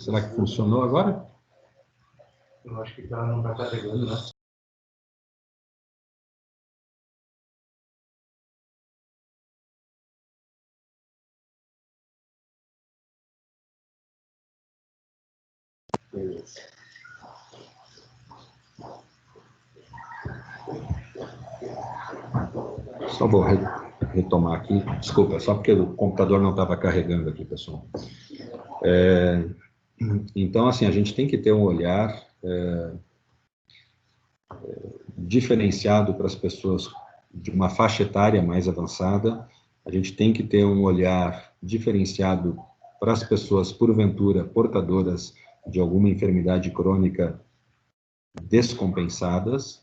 Será que funcionou agora? Eu acho que não está carregando, né? Beleza. Só vou retomar aqui. Desculpa, só porque o computador não estava carregando aqui, pessoal. Então, assim, a gente tem que ter um olhar diferenciado para as pessoas de uma faixa etária mais avançada. A gente tem que ter um olhar diferenciado para as pessoas, porventura, portadoras de alguma enfermidade crônica descompensadas,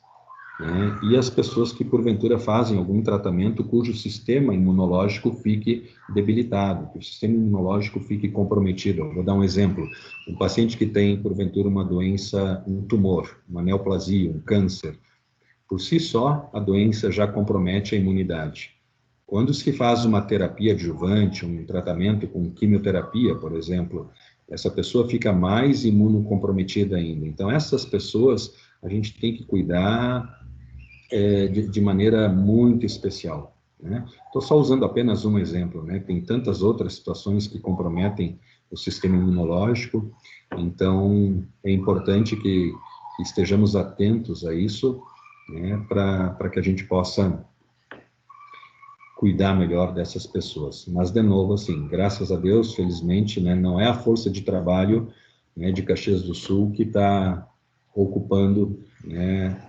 né? E as pessoas que, porventura, fazem algum tratamento cujo sistema imunológico fique debilitado, que o sistema imunológico fique comprometido. Eu vou dar um exemplo. Um paciente que tem, porventura, uma doença, um tumor, uma neoplasia, um câncer, por si só, a doença já compromete a imunidade. Quando se faz uma terapia adjuvante, um tratamento com quimioterapia, por exemplo, essa pessoa fica mais imunocomprometida ainda. Então, essas pessoas a gente tem que cuidar de maneira muito especial, né? Estou só usando apenas um exemplo, né? Tem tantas outras situações que comprometem o sistema imunológico, então é importante que estejamos atentos a isso, né? Para que a gente possa cuidar melhor dessas pessoas. Mas, de novo, assim, graças a Deus, felizmente, né, não é a força de trabalho, né, de Caxias do Sul que está ocupando, né,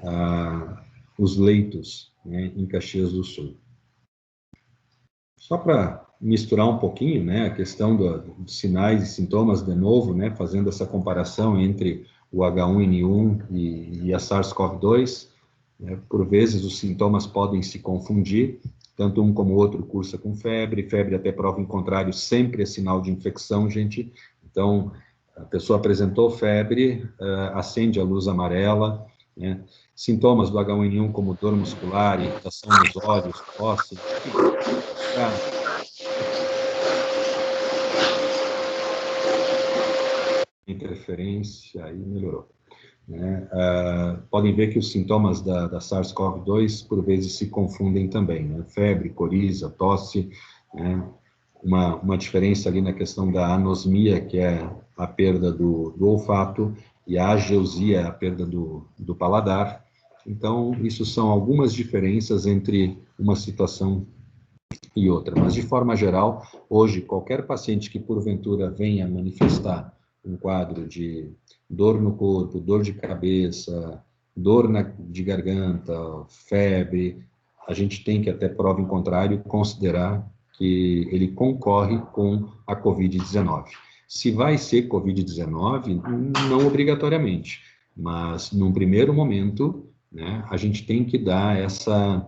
os leitos, né, em Caxias do Sul. Só para misturar um pouquinho, né, a questão dos sinais e sintomas, de novo, né, fazendo essa comparação entre o H1N1 e a SARS-CoV-2, né, por vezes os sintomas podem se confundir, tanto um como o outro cursa com febre até prova em contrário sempre é sinal de infecção, gente. Então, a pessoa apresentou febre, acende a luz amarela, né? Sintomas do H1N1 como dor muscular, irritação nos olhos, tosse, interferência, aí melhorou. Né? Podem ver que os sintomas da SARS-CoV-2 por vezes se confundem também, né? Febre, coriza, tosse, né? Uma diferença ali na questão da anosmia, que é a perda do olfato, e a ageusia, a perda do paladar. Então, isso são algumas diferenças entre uma situação e outra. Mas, de forma geral, hoje, qualquer paciente que, porventura, venha manifestar um quadro de dor no corpo, dor de cabeça, dor de garganta, febre, a gente tem que, até prova em contrário, considerar que ele concorre com a Covid-19. Se vai ser Covid-19, não obrigatoriamente, mas, num primeiro momento, né, a gente tem que dar essa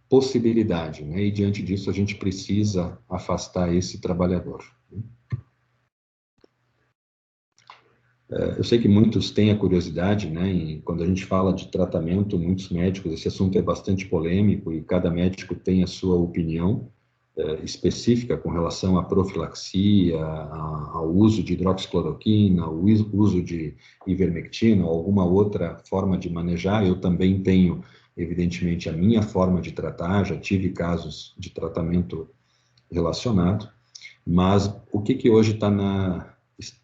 possibilidade, né? E diante disso a gente precisa afastar esse trabalhador. Eu sei que muitos têm a curiosidade, né? E quando a gente fala de tratamento, muitos médicos, esse assunto é bastante polêmico e cada médico tem a sua opinião específica com relação à profilaxia, ao uso de hidroxicloroquina, ao uso de ivermectina, ou alguma outra forma de manejar. Eu também tenho, evidentemente, a minha forma de tratar, já tive casos de tratamento relacionado, mas o que hoje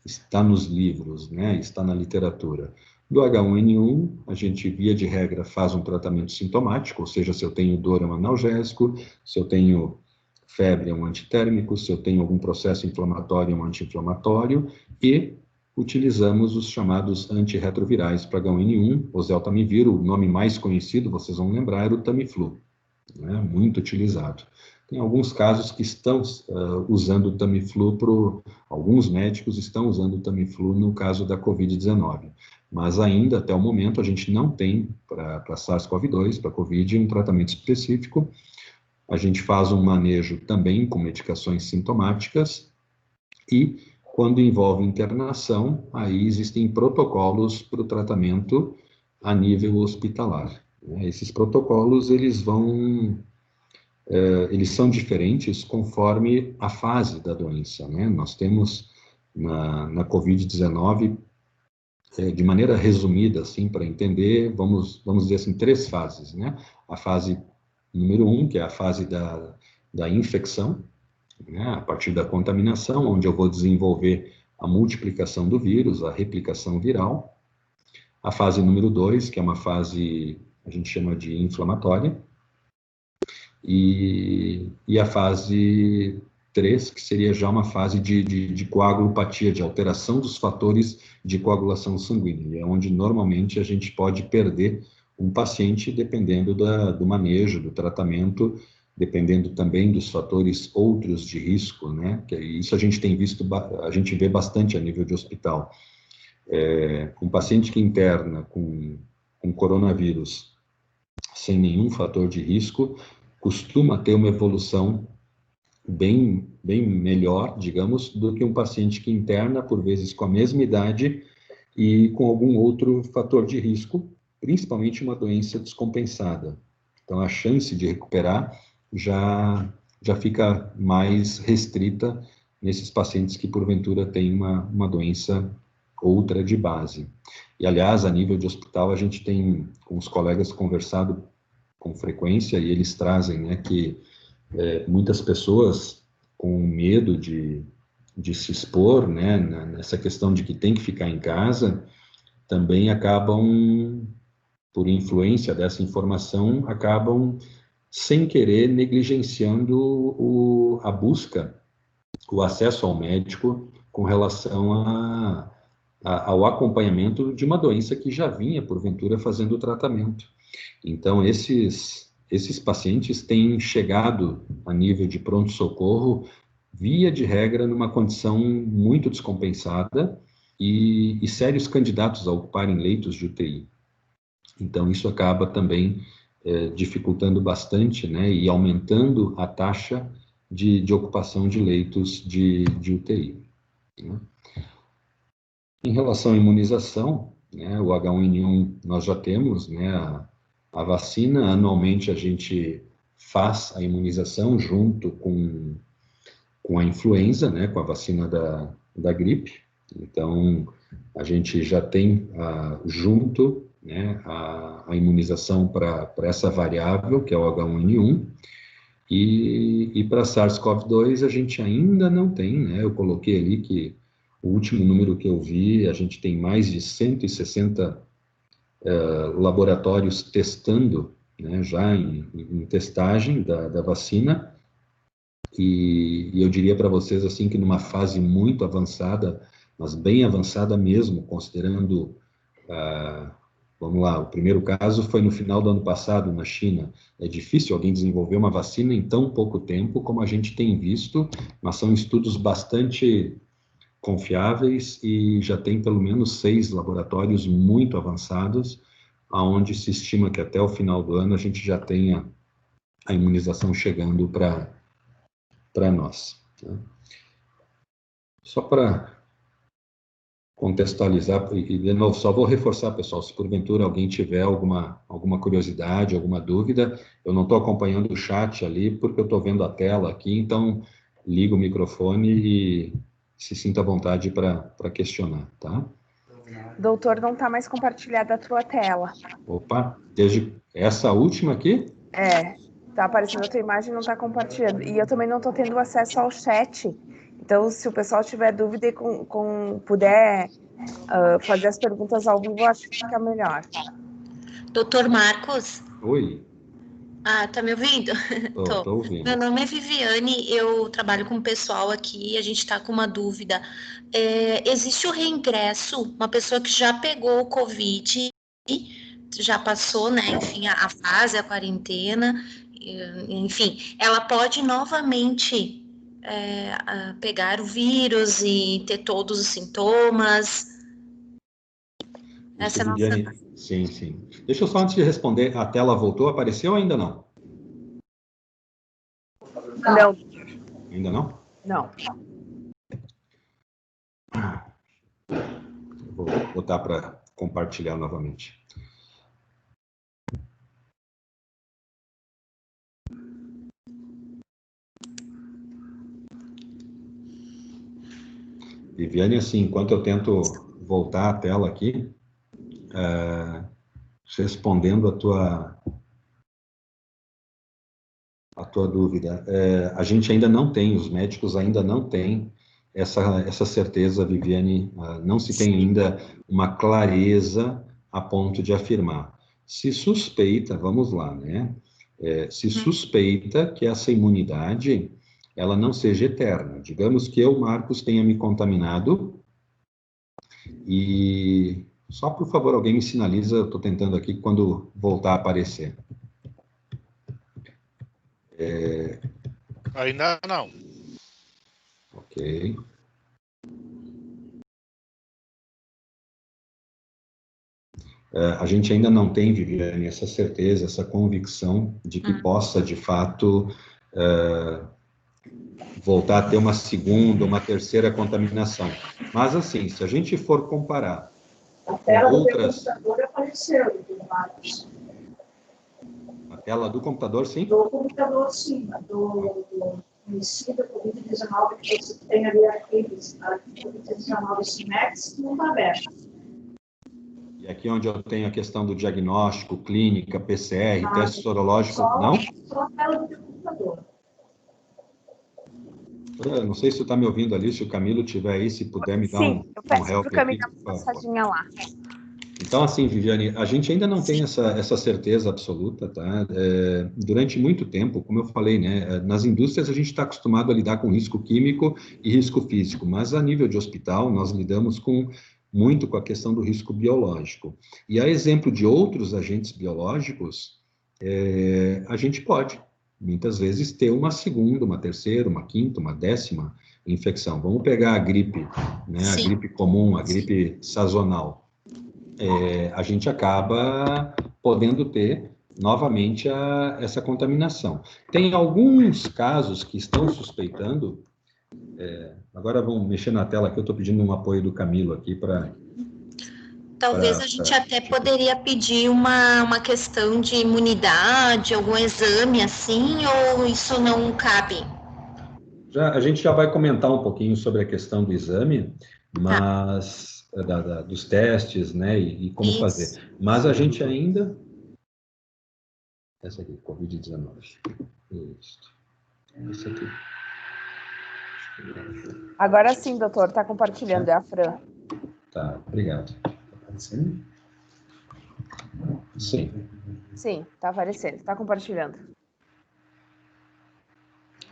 está nos livros, né? Está na literatura? Do H1N1, a gente, via de regra, faz um tratamento sintomático, ou seja, se eu tenho dor, é um analgésico, se eu tenho febre, é um antitérmico, se eu tenho algum processo inflamatório, é um anti-inflamatório, e utilizamos os chamados antirretrovirais para H1N1, oseltamivir, o nome mais conhecido, vocês vão lembrar, era o Tamiflu, né? Muito utilizado. Tem alguns casos que estão usando o Tamiflu, alguns médicos estão usando o Tamiflu no caso da Covid-19, mas ainda, até o momento, a gente não tem para SARS-CoV-2, para Covid, um tratamento específico. A gente faz um manejo também com medicações sintomáticas e, quando envolve internação, aí existem protocolos para o tratamento a nível hospitalar. Esses protocolos, eles são diferentes conforme a fase da doença, né? Nós temos na Covid-19, de maneira resumida, assim, para entender, vamos dizer assim, 3 fases, né? A fase número 1, que é a fase da infecção, né? A partir da contaminação, onde eu vou desenvolver a multiplicação do vírus, a replicação viral. A fase número 2, que é uma fase, a gente chama de inflamatória. E a fase 3, que seria já uma fase de coagulopatia, de alteração dos fatores de coagulação sanguínea, é onde normalmente a gente pode perder um paciente dependendo do manejo, do tratamento, dependendo também dos fatores outros de risco, né? Que isso a gente tem visto, a gente vê bastante a nível de hospital. Um paciente que interna com coronavírus sem nenhum fator de risco, costuma ter uma evolução bem melhor, digamos, do que um paciente que interna, por vezes, com a mesma idade e com algum outro fator de risco, principalmente uma doença descompensada. Então, a chance de recuperar já fica mais restrita nesses pacientes que, porventura, têm uma doença outra de base. E, aliás, a nível de hospital, a gente tem, com os colegas, conversado com frequência, e eles trazem, né, que muitas pessoas com medo de se expor, né, nessa questão de que tem que ficar em casa, também acabam, por influência dessa informação, acabam, sem querer, negligenciando a busca, o acesso ao médico com relação ao acompanhamento de uma doença que já vinha, porventura, fazendo o tratamento. Então, esses pacientes têm chegado a nível de pronto-socorro, via de regra, numa condição muito descompensada e sérios candidatos a ocuparem leitos de UTI. Então, isso acaba também dificultando bastante, né, e aumentando a taxa de ocupação de leitos de UTI. Né? Em relação à imunização, né, o H1N1 nós já temos, né, a vacina. Anualmente a gente faz a imunização junto com a influenza, né, com a vacina da gripe. Então, a gente já tem junto, né, a imunização para essa variável, que é o H1N1, e para SARS-CoV-2 a gente ainda não tem, né, eu coloquei ali que o último número que eu vi, a gente tem mais de 160 laboratórios testando, né, já em testagem da vacina, e eu diria para vocês assim que numa fase muito avançada, mas bem avançada mesmo, considerando, vamos lá, o primeiro caso foi no final do ano passado na China. É difícil alguém desenvolver uma vacina em tão pouco tempo como a gente tem visto, mas são estudos bastante confiáveis e já tem pelo menos 6 laboratórios muito avançados, aonde se estima que até o final do ano a gente já tenha a imunização chegando para nós. Né? Só para contextualizar, e de novo, só vou reforçar, pessoal, se porventura alguém tiver alguma curiosidade, alguma dúvida, eu não estou acompanhando o chat ali, porque eu estou vendo a tela aqui, então liga o microfone e se sinta à vontade para questionar, tá? Doutor, não está mais compartilhada a tua tela. Opa, desde essa última aqui? Tá aparecendo a tua imagem, não está compartilhando. E eu também não estou tendo acesso ao chat. Então, se o pessoal tiver dúvida e puder fazer as perguntas ao vivo, eu acho que fica melhor. Doutor Marcos? Oi. Ah, tá me ouvindo? Tô. Tô ouvindo. Meu nome é Viviane, eu trabalho com o pessoal aqui, a gente está com uma dúvida. Existe o reingresso, uma pessoa que já pegou o Covid, já passou, né, enfim, a fase, a quarentena, enfim, ela pode novamente pegar o vírus e ter todos os sintomas? Isso, Essa é a nossa... Viviane, sim, sim. Deixa eu só, antes de responder, a tela voltou, apareceu ou ainda não? Não, Ainda não? não. Vou botar para compartilhar novamente. Viviane, assim, enquanto eu tento voltar a tela aqui, respondendo a tua dúvida, a gente ainda não tem, os médicos ainda não têm essa certeza, Viviane, não se tem ainda uma clareza a ponto de afirmar. Se suspeita, vamos lá, né? Se suspeita que essa imunidade, ela não seja eterna. Digamos que eu, Marcos, tenha me contaminado e... Só, por favor, alguém me sinaliza, eu estou tentando aqui, quando voltar a aparecer. Ainda não. Ok. A gente ainda não tem, Viviane, essa certeza, essa convicção de que possa, de fato, voltar a ter uma segunda, uma terceira contaminação. Mas, assim, se a gente for comparar A tela outras... do computador apareceu, Marcos. A tela do computador, sim? Do computador, sim. Do conhecido Covid-19, que você tem ali aqueles Covid-19 CIMEX, não está aberto. E aqui onde eu tenho a questão do diagnóstico, clínica, PCR, teste sorológico, não? Só a tela do computador. Eu não sei se você está me ouvindo ali, se o Camilo estiver aí, se puder me dar Sim, eu peço help para o Camilo aqui, dar uma passadinha lá. Então, assim, Viviane, a gente ainda não tem essa certeza absoluta, tá? Durante muito tempo, como eu falei, né, nas indústrias a gente está acostumado a lidar com risco químico e risco físico, mas a nível de hospital nós lidamos muito com a questão do risco biológico. E a exemplo de outros agentes biológicos, a gente pode, muitas vezes, ter uma segunda, uma terceira, uma quinta, uma décima infecção. Vamos pegar a gripe, né, a gripe comum, a gripe sazonal. A gente acaba podendo ter novamente essa contaminação. Tem alguns casos que estão suspeitando, agora vamos mexer na tela aqui, eu estou pedindo um apoio do Camilo aqui para... Talvez a gente até poderia pedir uma questão de imunidade, algum exame assim, ou isso não cabe? A gente já vai comentar um pouquinho sobre a questão do exame, mas dos testes, né, e como fazer. Mas a gente ainda... Essa aqui, Covid-19. Isso. Essa aqui. Agora sim, doutor, está compartilhando, é a Fran. Tá, obrigado. Tá aparecendo? Sim. Sim, está aparecendo, está compartilhando.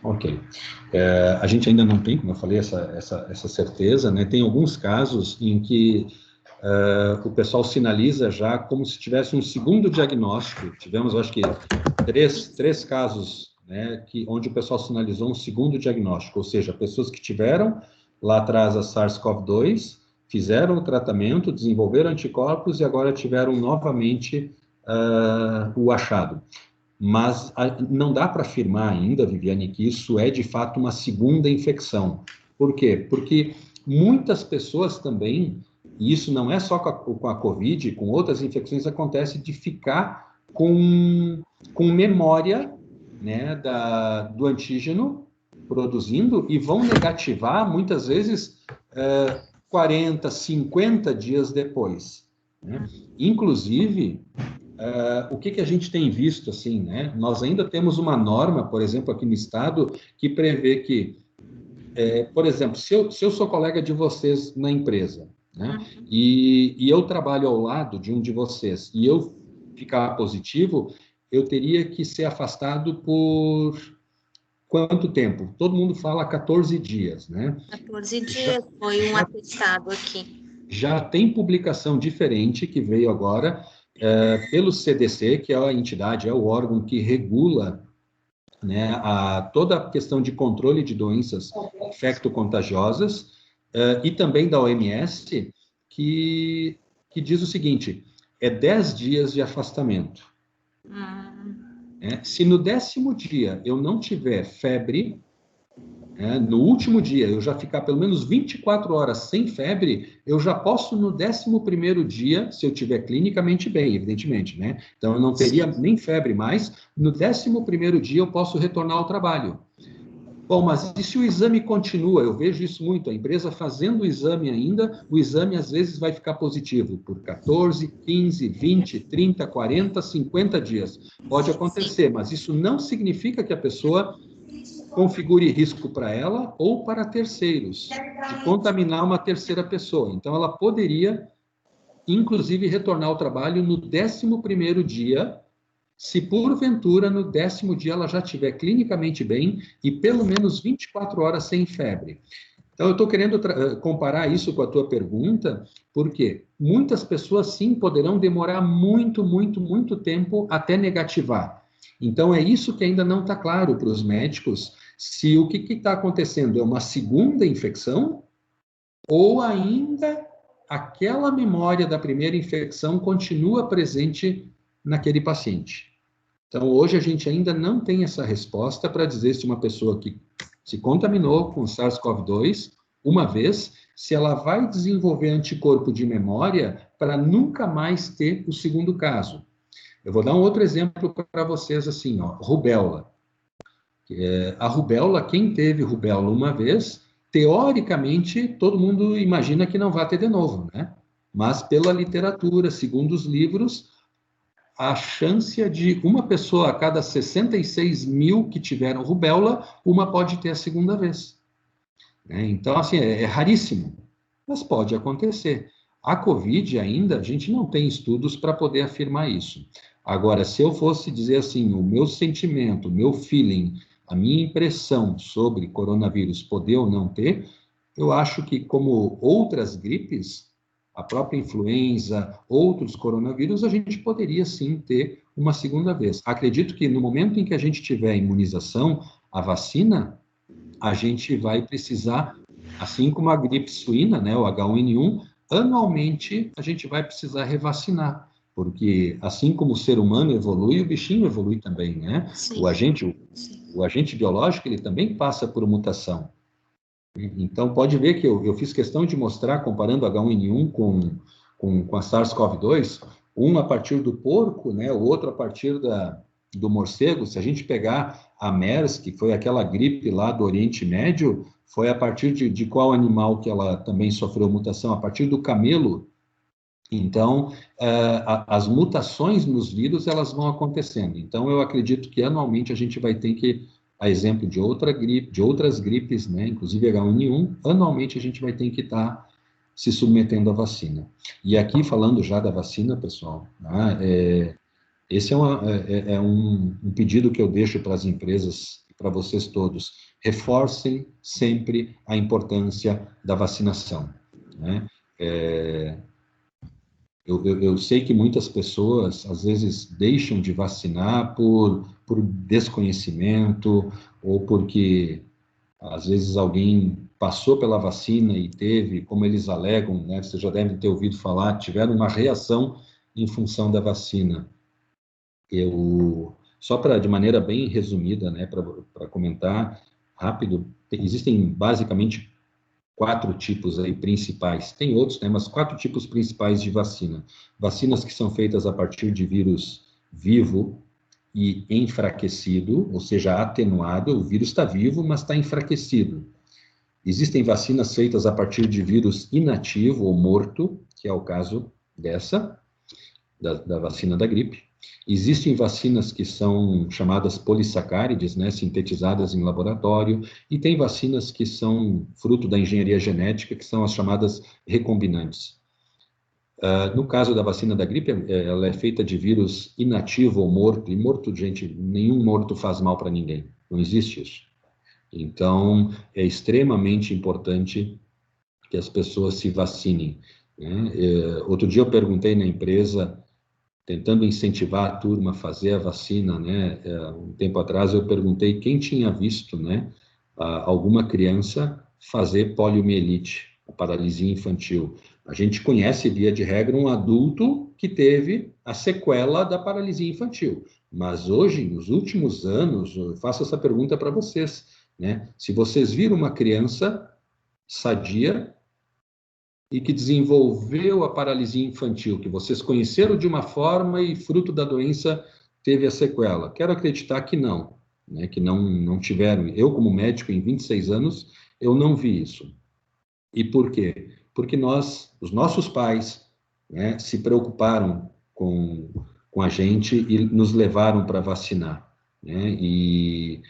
Ok. A gente ainda não tem, como eu falei, essa certeza, né? Tem alguns casos em que o pessoal sinaliza já como se tivesse um segundo diagnóstico. Tivemos, acho que, três casos, né, onde o pessoal sinalizou um segundo diagnóstico, ou seja, pessoas que tiveram lá atrás a SARS-CoV-2, fizeram o tratamento, desenvolveram anticorpos e agora tiveram novamente o achado. Mas não dá para afirmar ainda, Viviane, que isso é de fato uma segunda infecção. Por quê? Porque muitas pessoas também, e isso não é só com a Covid, com outras infecções, acontece de ficar com memória, né, do antígeno produzindo e vão negativar muitas vezes 40, 50 dias depois, né? Inclusive, o que a gente tem visto, assim, né? Nós ainda temos uma norma, por exemplo, aqui no estado, que prevê que, por exemplo, se eu sou colega de vocês na empresa, né? E eu trabalho ao lado de um de vocês, e eu ficar positivo, eu teria que ser afastado por quanto tempo? Todo mundo fala 14 dias, né? 14 dias foi um atestado aqui. Já tem publicação diferente que veio agora pelo CDC, que é a entidade, é o órgão que regula, né, toda a questão de controle de doenças infecto-contagiosas, e também da OMS, que diz o seguinte, é 10 dias de afastamento. Se no 10º dia eu não tiver febre, no último dia eu já ficar pelo menos 24 horas sem febre, eu já posso no 11º dia, se eu tiver clinicamente bem, evidentemente, né? Então eu não teria nem febre mais, no 11º dia eu posso retornar ao trabalho. Bom, mas e se o exame continua? Eu vejo isso muito, a empresa fazendo o exame ainda, o exame às vezes vai ficar positivo por 14, 15, 20, 30, 40, 50 dias. Pode acontecer, mas isso não significa que a pessoa configure risco para ela ou para terceiros, de contaminar uma terceira pessoa. Então, ela poderia, inclusive, retornar ao trabalho no 11º dia, se porventura no 10º dia ela já estiver clinicamente bem e pelo menos 24 horas sem febre. Então, eu estou querendo comparar isso com a tua pergunta, porque muitas pessoas, sim, poderão demorar muito, muito, muito tempo até negativar. Então, é isso que ainda não está claro para os médicos, se o que está acontecendo é uma segunda infecção ou ainda aquela memória da primeira infecção continua presente naquele paciente. Então, hoje a gente ainda não tem essa resposta para dizer se uma pessoa que se contaminou com SARS-CoV-2 uma vez, se ela vai desenvolver anticorpo de memória para nunca mais ter o segundo caso. Eu vou dar um outro exemplo para vocês, assim, ó, rubéola. A rubéola, quem teve rubéola uma vez, teoricamente, todo mundo imagina que não vai ter de novo, né? Mas pela literatura, segundo os livros, a chance de uma pessoa a cada 66 mil que tiveram rubéola, uma pode ter a segunda vez. Então, assim, é raríssimo, mas pode acontecer. A Covid ainda, a gente não tem estudos para poder afirmar isso. Agora, se eu fosse dizer assim, o meu sentimento, o meu feeling, a minha impressão sobre coronavírus poder ou não ter, eu acho que como outras gripes, a própria influenza, outros coronavírus, a gente poderia sim ter uma segunda vez. Acredito que no momento em que a gente tiver imunização, a vacina, a gente vai precisar, assim como a gripe suína, né, o H1N1, anualmente a gente vai precisar revacinar, porque assim como o ser humano evolui, o bichinho evolui também, né? O agente biológico, ele também passa por mutação. Então, pode ver que eu fiz questão de mostrar, comparando H1N1 com a SARS-CoV-2, um a partir do porco, né, o outro a partir do morcego. Se a gente pegar a MERS, que foi aquela gripe lá do Oriente Médio, foi a partir de qual animal que ela também sofreu mutação? A partir do camelo. Então, as mutações nos vírus, elas vão acontecendo. Então, eu acredito que anualmente a gente vai ter que, a exemplo de outras gripes, né, inclusive H1N1, anualmente a gente vai ter que estar se submetendo à vacina. E aqui, falando já da vacina, pessoal, esse é um pedido que eu deixo para as empresas, para vocês todos. Reforcem sempre a importância da vacinação, né? Eu sei que muitas pessoas, às vezes, deixam de vacinar por desconhecimento ou porque, às vezes, alguém passou pela vacina e teve, como eles alegam, né, vocês já devem ter ouvido falar, tiveram uma reação em função da vacina. Só de maneira bem resumida, né, para comentar rápido, existem basicamente 4 tipos aí principais, tem outros, né, mas 4 tipos principais de vacina. Vacinas que são feitas a partir de vírus vivo e enfraquecido, ou seja, atenuado, o vírus está vivo, mas está enfraquecido. Existem vacinas feitas a partir de vírus inativo ou morto, que é o caso da vacina da gripe. Existem vacinas que são chamadas polissacárides, né, sintetizadas em laboratório, e tem vacinas que são fruto da engenharia genética, que são as chamadas recombinantes. No caso da vacina da gripe, ela é feita de vírus inativo ou morto, e morto, gente, nenhum morto faz mal para ninguém, não existe isso. Então, é extremamente importante que as pessoas se vacinem, né? Outro dia eu perguntei na empresa, tentando incentivar a turma a fazer a vacina, né? Um tempo atrás eu perguntei quem tinha visto, né, alguma criança fazer poliomielite, a paralisia infantil. A gente conhece, via de regra, um adulto que teve a sequela da paralisia infantil. Mas hoje, nos últimos anos, eu faço essa pergunta para vocês, né? Se vocês viram uma criança sadia e que desenvolveu a paralisia infantil, que vocês conheceram de uma forma e fruto da doença teve a sequela. Quero acreditar que não, né? Que não tiveram. Eu, como médico, em 26 anos, eu não vi isso. E por quê? Porque os nossos pais, né, se preocuparam com a gente e nos levaram para vacinar, né? E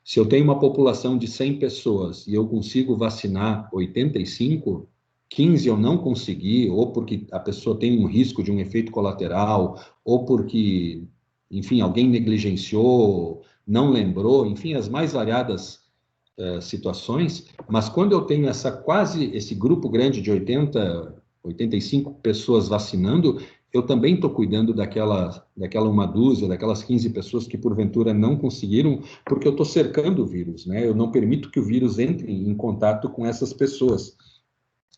se eu tenho uma população de 100 pessoas e eu consigo vacinar 85, 15 eu não consegui, ou porque a pessoa tem um risco de um efeito colateral, ou porque, enfim, alguém negligenciou, não lembrou, enfim, as mais variadas situações, mas quando eu tenho esse grupo grande de 85 pessoas vacinando, eu também estou cuidando daquela uma dúzia, daquelas 15 pessoas que porventura não conseguiram, porque eu estou cercando o vírus, né? Eu não permito que o vírus entre em contato com essas pessoas.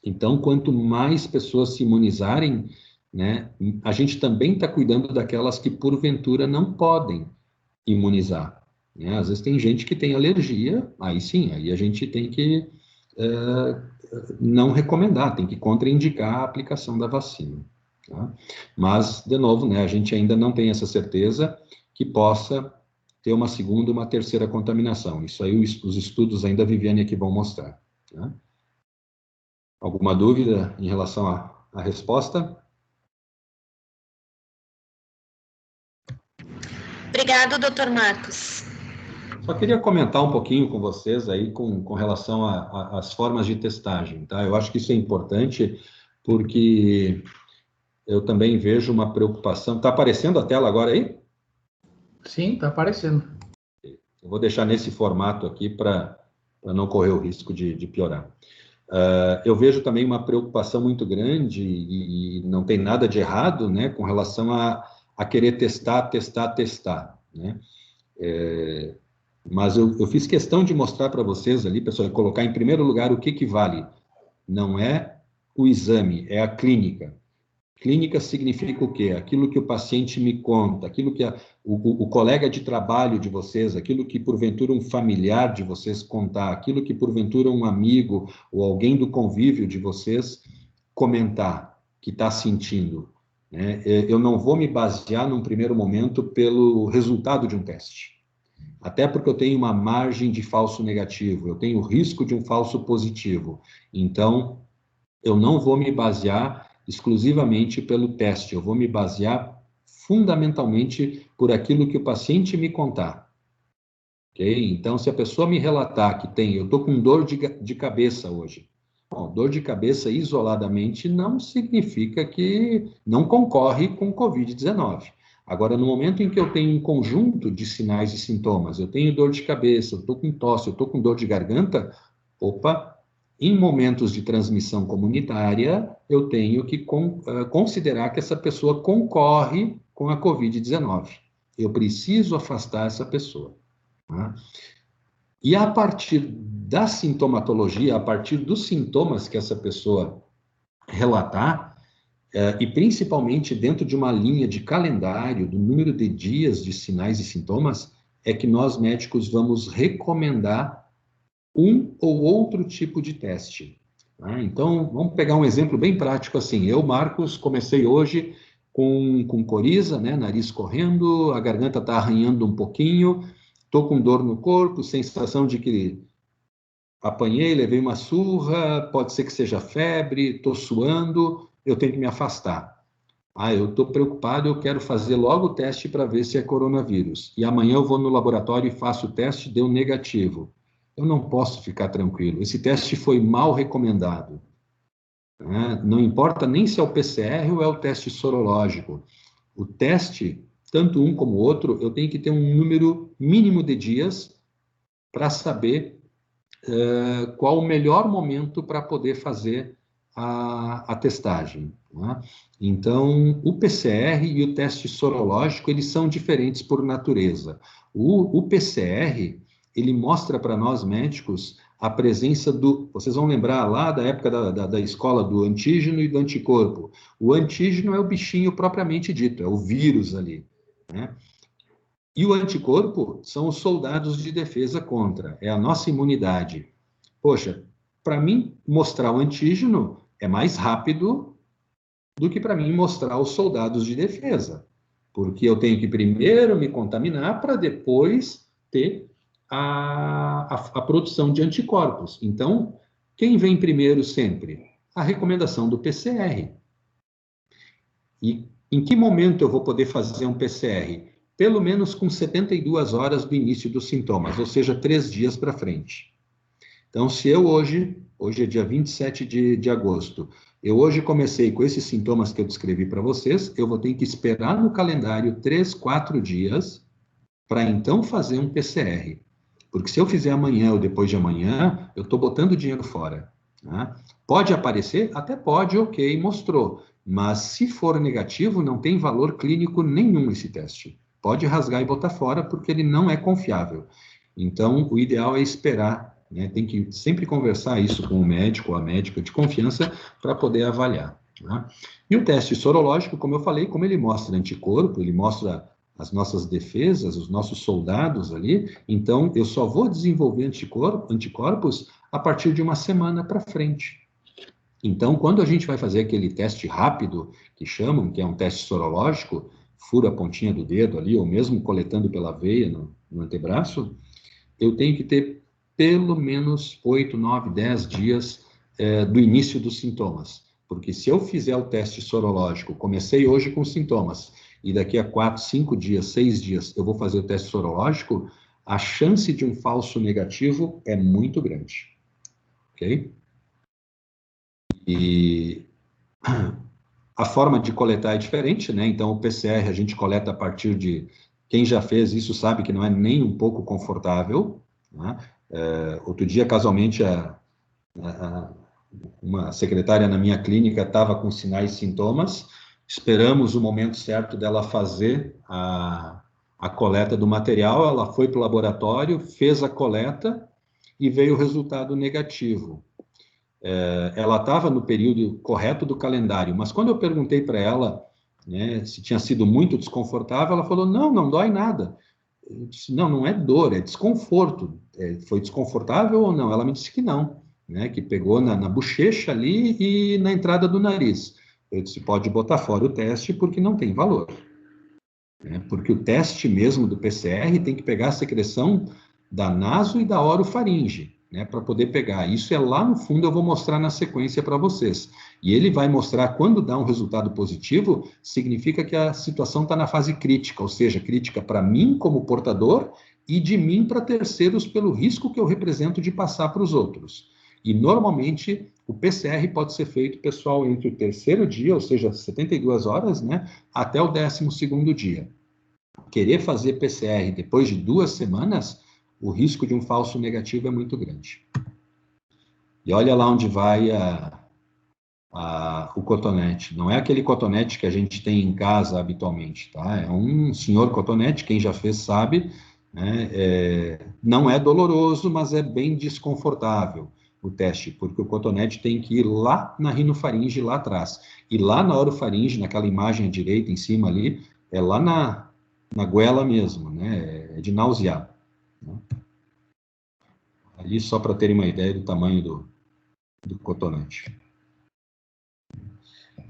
Então, quanto mais pessoas se imunizarem, né, a gente também está cuidando daquelas que porventura não podem imunizar, né? Às vezes tem gente que tem alergia, aí sim, aí a gente tem que não recomendar, tem que contraindicar a aplicação da vacina, tá? Mas, de novo, né, a gente ainda não tem essa certeza que possa ter uma segunda, uma terceira contaminação. Isso aí os estudos ainda, Viviane, aqui vão mostrar, tá? Alguma dúvida em relação à resposta? Obrigado, doutor Marcos. Só queria comentar um pouquinho com vocês aí com relação às formas de testagem, tá? Eu acho que isso é importante porque eu também vejo uma preocupação. Está aparecendo a tela agora aí? Sim, está aparecendo. Eu vou deixar nesse formato aqui para não correr o risco de piorar. Eu vejo também uma preocupação muito grande, e não tem nada de errado, né, com relação a querer testar, né? Mas eu fiz questão de mostrar para vocês ali, pessoal, colocar em primeiro lugar o que vale. Não é o exame, é a clínica. Clínica significa o quê? Aquilo que o paciente me conta, aquilo que o colega de trabalho de vocês, aquilo que porventura um familiar de vocês contar, aquilo que porventura um amigo ou alguém do convívio de vocês comentar, que está sentindo, né? Eu não vou me basear num primeiro momento pelo resultado de um teste. Até porque eu tenho uma margem de falso negativo, eu tenho o risco de um falso positivo. Então, eu não vou me basear exclusivamente pelo teste, eu vou me basear fundamentalmente por aquilo que o paciente me contar. Ok? Então, se a pessoa me relatar que eu estou com dor de cabeça hoje. Bom, dor de cabeça isoladamente não significa que não concorre com Covid-19. Agora, no momento em que eu tenho um conjunto de sinais e sintomas, eu tenho dor de cabeça, eu estou com tosse, eu estou com dor de garganta, opa, em momentos de transmissão comunitária, eu tenho que considerar que essa pessoa concorre com a Covid-19. Eu preciso afastar essa pessoa, tá? E a partir da sintomatologia, a partir dos sintomas que essa pessoa relatar, e principalmente dentro de uma linha de calendário, do número de dias de sinais e sintomas, é que nós médicos vamos recomendar um ou outro tipo de teste, tá? Então, vamos pegar um exemplo bem prático assim. Eu, Marcos, comecei hoje com coriza, né, nariz correndo, a garganta está arranhando um pouquinho, estou com dor no corpo, sensação de que apanhei, levei uma surra, pode ser que seja febre, estou suando, eu tenho que me afastar. Eu estou preocupado, eu quero fazer logo o teste para ver se é coronavírus. E amanhã eu vou no laboratório e faço o teste, deu negativo. Eu não posso ficar tranquilo. Esse teste foi mal recomendado. né? Não importa nem se é o PCR ou é o teste sorológico. O teste, tanto um como o outro, eu tenho que ter um número mínimo de dias para saber qual o melhor momento para poder fazer a testagem. Né? Então, o PCR e o teste sorológico, eles são diferentes por natureza. O PCR, ele mostra para nós médicos a presença do... Vocês vão lembrar lá da época da escola do antígeno e do anticorpo. O antígeno é o bichinho propriamente dito, é o vírus ali, né? E o anticorpo são os soldados de defesa contra, é a nossa imunidade. Poxa, para mim mostrar o antígeno é mais rápido do que para mim mostrar os soldados de defesa, porque eu tenho que primeiro me contaminar para depois ter a produção de anticorpos. Então, quem vem primeiro sempre? A recomendação do PCR. E em que momento eu vou poder fazer um PCR? Pelo menos com 72 horas do início dos sintomas, ou seja, 3 dias para frente. Então, se eu hoje é dia 27 de agosto, eu hoje comecei com esses sintomas que eu descrevi para vocês, eu vou ter que esperar no calendário 3, 4 dias para então fazer um PCR. Porque se eu fizer amanhã ou depois de amanhã, eu estou botando dinheiro fora. Né? Pode aparecer? Até pode, ok, mostrou. Mas se for negativo, não tem valor clínico nenhum esse teste. Pode rasgar e botar fora, porque ele não é confiável. Então, o ideal é esperar, né? Tem que sempre conversar isso com o médico ou a médica de confiança para poder avaliar. Né? E o teste sorológico, como eu falei, como ele mostra anticorpo, ele mostra as nossas defesas, os nossos soldados ali, então eu só vou desenvolver anticorpos a partir de uma semana para frente. Então, quando a gente vai fazer aquele teste rápido, que chamam, que é um teste sorológico, fura a pontinha do dedo ali, ou mesmo coletando pela veia no antebraço, eu tenho que ter pelo menos 8, 9, 10 dias do início dos sintomas. Porque se eu fizer o teste sorológico, comecei hoje com sintomas, e daqui a 4, 5 dias, 6 dias, eu vou fazer o teste sorológico, a chance de um falso negativo é muito grande. Ok? E a forma de coletar é diferente, né? Então, o PCR a gente coleta a partir de... Quem já fez isso sabe que não é nem um pouco confortável, né? Outro dia, casualmente, uma secretária na minha clínica estava com sinais e sintomas, esperamos o momento certo dela fazer a coleta do material, ela foi para o laboratório, fez a coleta e veio o resultado negativo. Ela estava no período correto do calendário, mas quando eu perguntei para ela, né, se tinha sido muito desconfortável, ela falou, não dói nada. Eu disse, não é dor, é desconforto. Foi desconfortável ou não? Ela me disse que não, né, que pegou na bochecha ali e na entrada do nariz. Eu disse, pode botar fora o teste porque não tem valor. Né, porque o teste mesmo do PCR tem que pegar a secreção da naso e da orofaringe, né, para poder pegar. Isso é lá no fundo, eu vou mostrar na sequência para vocês. E ele vai mostrar quando dá um resultado positivo, significa que a situação está na fase crítica, ou seja, crítica para mim como portador e de mim para terceiros pelo risco que eu represento de passar para os outros. E normalmente o PCR pode ser feito, pessoal, entre o terceiro dia, ou seja, 72 horas, né, até o 12º dia. Querer fazer PCR depois de 2 semanas, o risco de um falso negativo é muito grande. E olha lá onde vai o cotonete. Não é aquele cotonete que a gente tem em casa habitualmente, tá? É um senhor cotonete, quem já fez sabe, né? Não é doloroso, mas é bem desconfortável o teste, porque o cotonete tem que ir lá na rinofaringe, lá atrás. E lá na orofaringe, naquela imagem à direita, em cima ali, é lá na goela mesmo, né? É de nausear. Né? Ali só para terem uma ideia do tamanho do cotonete.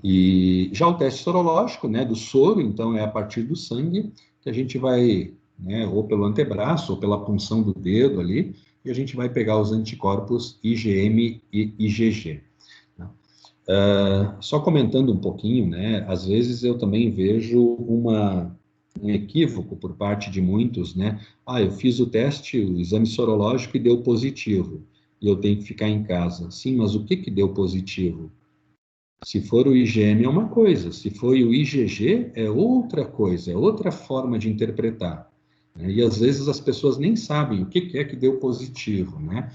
E já o teste sorológico, né, do soro, então é a partir do sangue que a gente vai, né, ou pelo antebraço ou pela punção do dedo ali, e a gente vai pegar os anticorpos IgM e IgG. Né? Só comentando um pouquinho, né, às vezes eu também vejo um equívoco por parte de muitos, né? Eu fiz o teste, o exame sorológico e deu positivo, e eu tenho que ficar em casa. Sim, mas o que deu positivo? Se for o IgM é uma coisa, se foi o IgG é outra coisa, é outra forma de interpretar. Né? E às vezes as pessoas nem sabem o que é que deu positivo, né?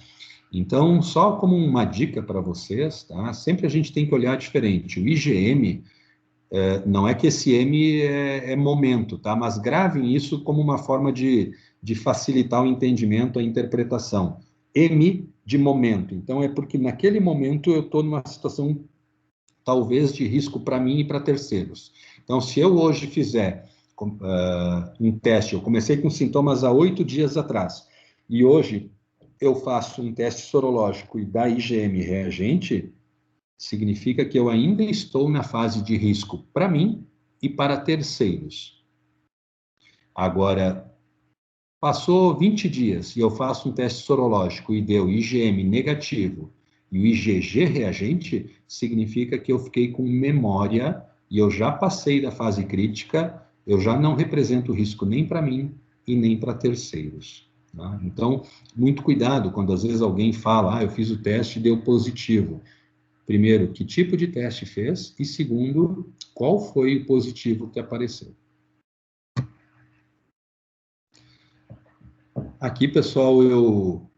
Então, só como uma dica para vocês, tá? Sempre a gente tem que olhar diferente. O IgM, não é que esse M é momento, tá? Mas gravem isso como uma forma de facilitar o entendimento, a interpretação. M de momento. Então, é porque naquele momento eu estou numa situação, talvez, de risco para mim e para terceiros. Então, se eu hoje fizer um teste, eu comecei com sintomas há 8 dias atrás, e hoje eu faço um teste sorológico e dá IgM reagente, significa que eu ainda estou na fase de risco para mim e para terceiros. Agora, passou 20 dias e eu faço um teste sorológico e deu IgM negativo e o IgG reagente, significa que eu fiquei com memória e eu já passei da fase crítica, eu já não represento risco nem para mim e nem para terceiros. Tá? Então, muito cuidado quando às vezes alguém fala, eu fiz o teste e deu positivo. Primeiro, que tipo de teste fez? E segundo, qual foi o positivo que apareceu? Aqui, pessoal, eu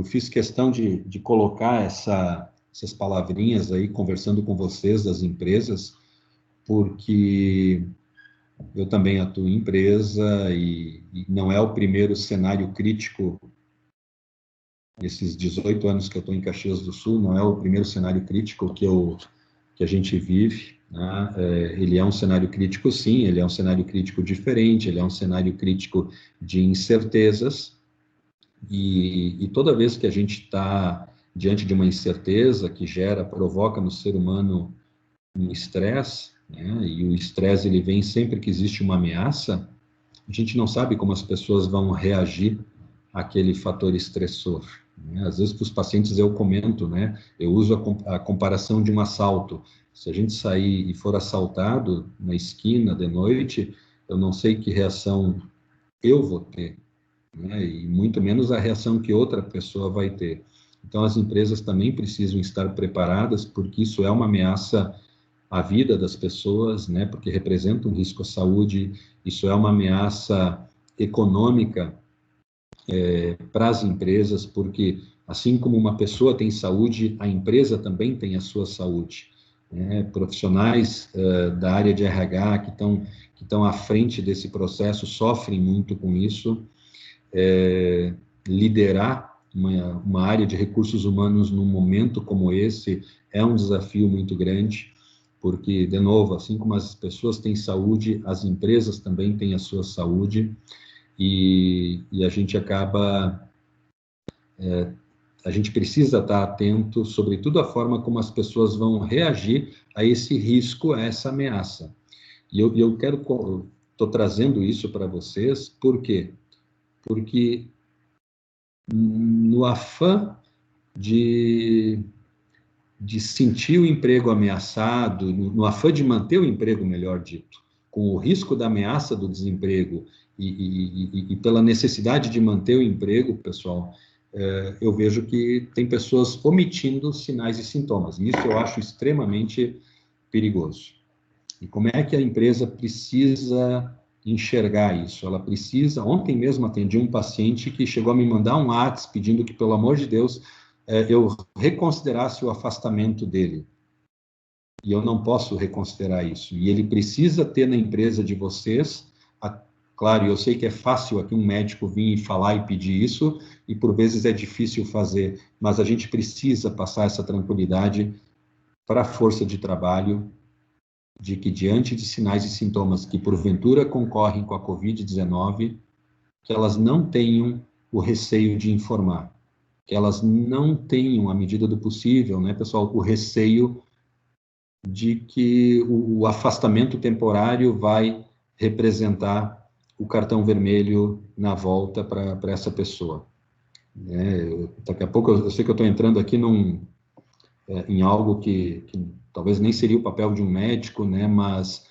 fiz questão de colocar essas palavrinhas aí, conversando com vocês das empresas, porque eu também atuo em empresa e não é o primeiro cenário crítico. Esses 18 anos que eu estou em Caxias do Sul, não é o primeiro cenário crítico que a gente vive. Né? Ele é um cenário crítico, sim, ele é um cenário crítico diferente, ele é um cenário crítico de incertezas, e toda vez que a gente está diante de uma incerteza que provoca no ser humano um estresse, né? E o estresse ele vem sempre que existe uma ameaça, a gente não sabe como as pessoas vão reagir àquele fator estressor. Né? Às vezes, para os pacientes, eu comento, né? Eu uso a comparação de um assalto. Se a gente sair e for assaltado na esquina de noite, eu não sei que reação eu vou ter, né? E muito menos a reação que outra pessoa vai ter. Então, as empresas também precisam estar preparadas, porque isso é uma ameaça à vida das pessoas, né? Porque representa um risco à saúde, isso é uma ameaça econômica para as empresas, porque assim como uma pessoa tem saúde, a empresa também tem a sua saúde. Né? Profissionais da área de RH que estão à frente desse processo sofrem muito com isso. Liderar uma área de recursos humanos num momento como esse é um desafio muito grande, porque, de novo, assim como as pessoas têm saúde, as empresas também têm a sua saúde, e a gente acaba... a gente precisa estar atento, sobretudo a forma como as pessoas vão reagir a esse risco, a essa ameaça. E eu estou trazendo isso para vocês, por quê? Porque no afã de sentir o emprego ameaçado, no afã de manter o emprego, melhor dito, com o risco da ameaça do desemprego e pela necessidade de manter o emprego, pessoal, eu vejo que tem pessoas omitindo sinais e sintomas. E isso eu acho extremamente perigoso. E como é que a empresa precisa enxergar isso? Ela precisa... Ontem mesmo atendi um paciente que chegou a me mandar um WhatsApp pedindo que, pelo amor de Deus, eu reconsiderasse o afastamento dele. E eu não posso reconsiderar isso. E ele precisa ter na empresa de vocês... Claro, eu sei que é fácil aqui um médico vir e falar e pedir isso, e por vezes é difícil fazer, mas a gente precisa passar essa tranquilidade para a força de trabalho, de que diante de sinais e sintomas que porventura concorrem com a Covid-19, que elas não tenham o receio de informar, que elas não tenham, à medida do possível, né, pessoal, o receio de que o afastamento temporário vai representar o cartão vermelho na volta para essa pessoa. Daqui a pouco, eu sei que eu estou entrando aqui em algo que talvez nem seria o papel de um médico, né? Mas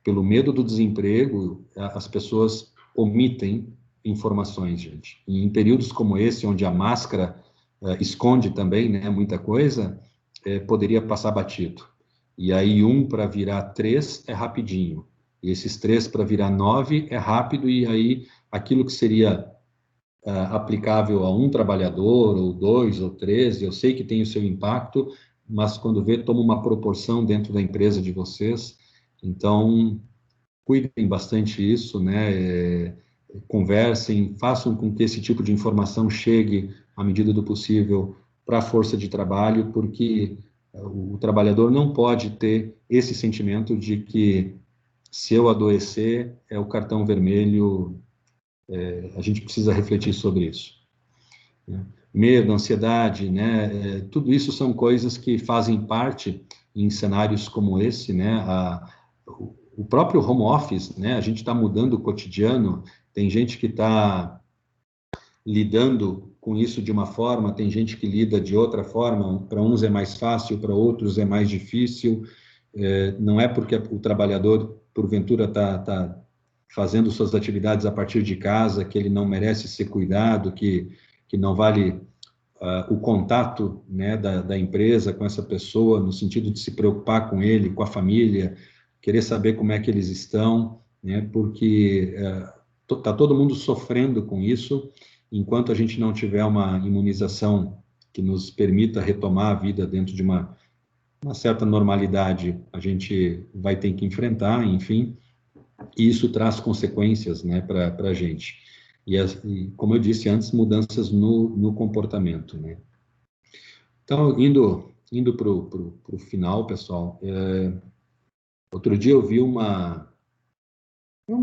pelo medo do desemprego, as pessoas omitem informações, gente. E em períodos como esse, onde a máscara esconde também, né, muita coisa, poderia passar batido. E aí 1 para virar 3 é rapidinho. E esses 3 para virar 9 é rápido, e aí aquilo que seria aplicável a um trabalhador, ou 2, ou 3, eu sei que tem o seu impacto, mas quando vê, toma uma proporção dentro da empresa de vocês. Então, cuidem bastante isso, né? Conversem, façam com que esse tipo de informação chegue, à medida do possível, para a força de trabalho, porque o trabalhador não pode ter esse sentimento de que, se eu adoecer, é o cartão vermelho. A gente precisa refletir sobre isso. Né? Medo, ansiedade, né? Tudo isso são coisas que fazem parte em cenários como esse, né? O próprio home office, né? A gente está mudando o cotidiano, tem gente que está lidando com isso de uma forma, tem gente que lida de outra forma, para uns é mais fácil, para outros é mais difícil. Não é porque o trabalhador, porventura, está fazendo suas atividades a partir de casa, que ele não merece ser cuidado, que não vale o contato, né, da empresa com essa pessoa, no sentido de se preocupar com ele, com a família, querer saber como é que eles estão, né, porque está todo mundo sofrendo com isso. Enquanto a gente não tiver uma imunização que nos permita retomar a vida dentro de uma certa normalidade, a gente vai ter que enfrentar, enfim, e isso traz consequências, né, para a gente. E, como eu disse antes, mudanças no comportamento, né. Então, indo para o final, pessoal, outro dia eu vi um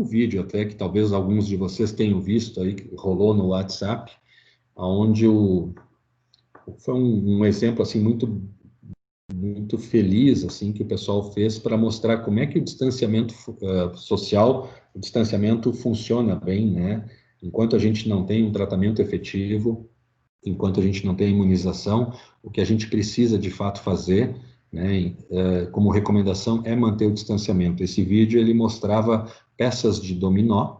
vídeo até que talvez alguns de vocês tenham visto aí, que rolou no WhatsApp, onde foi um exemplo assim muito feliz assim que o pessoal fez para mostrar como é que o distanciamento social, o distanciamento funciona bem, né? Enquanto a gente não tem um tratamento efetivo, enquanto a gente não tem imunização, o que a gente precisa de fato fazer, né, como recomendação, é manter o distanciamento. Esse vídeo ele mostrava peças de dominó,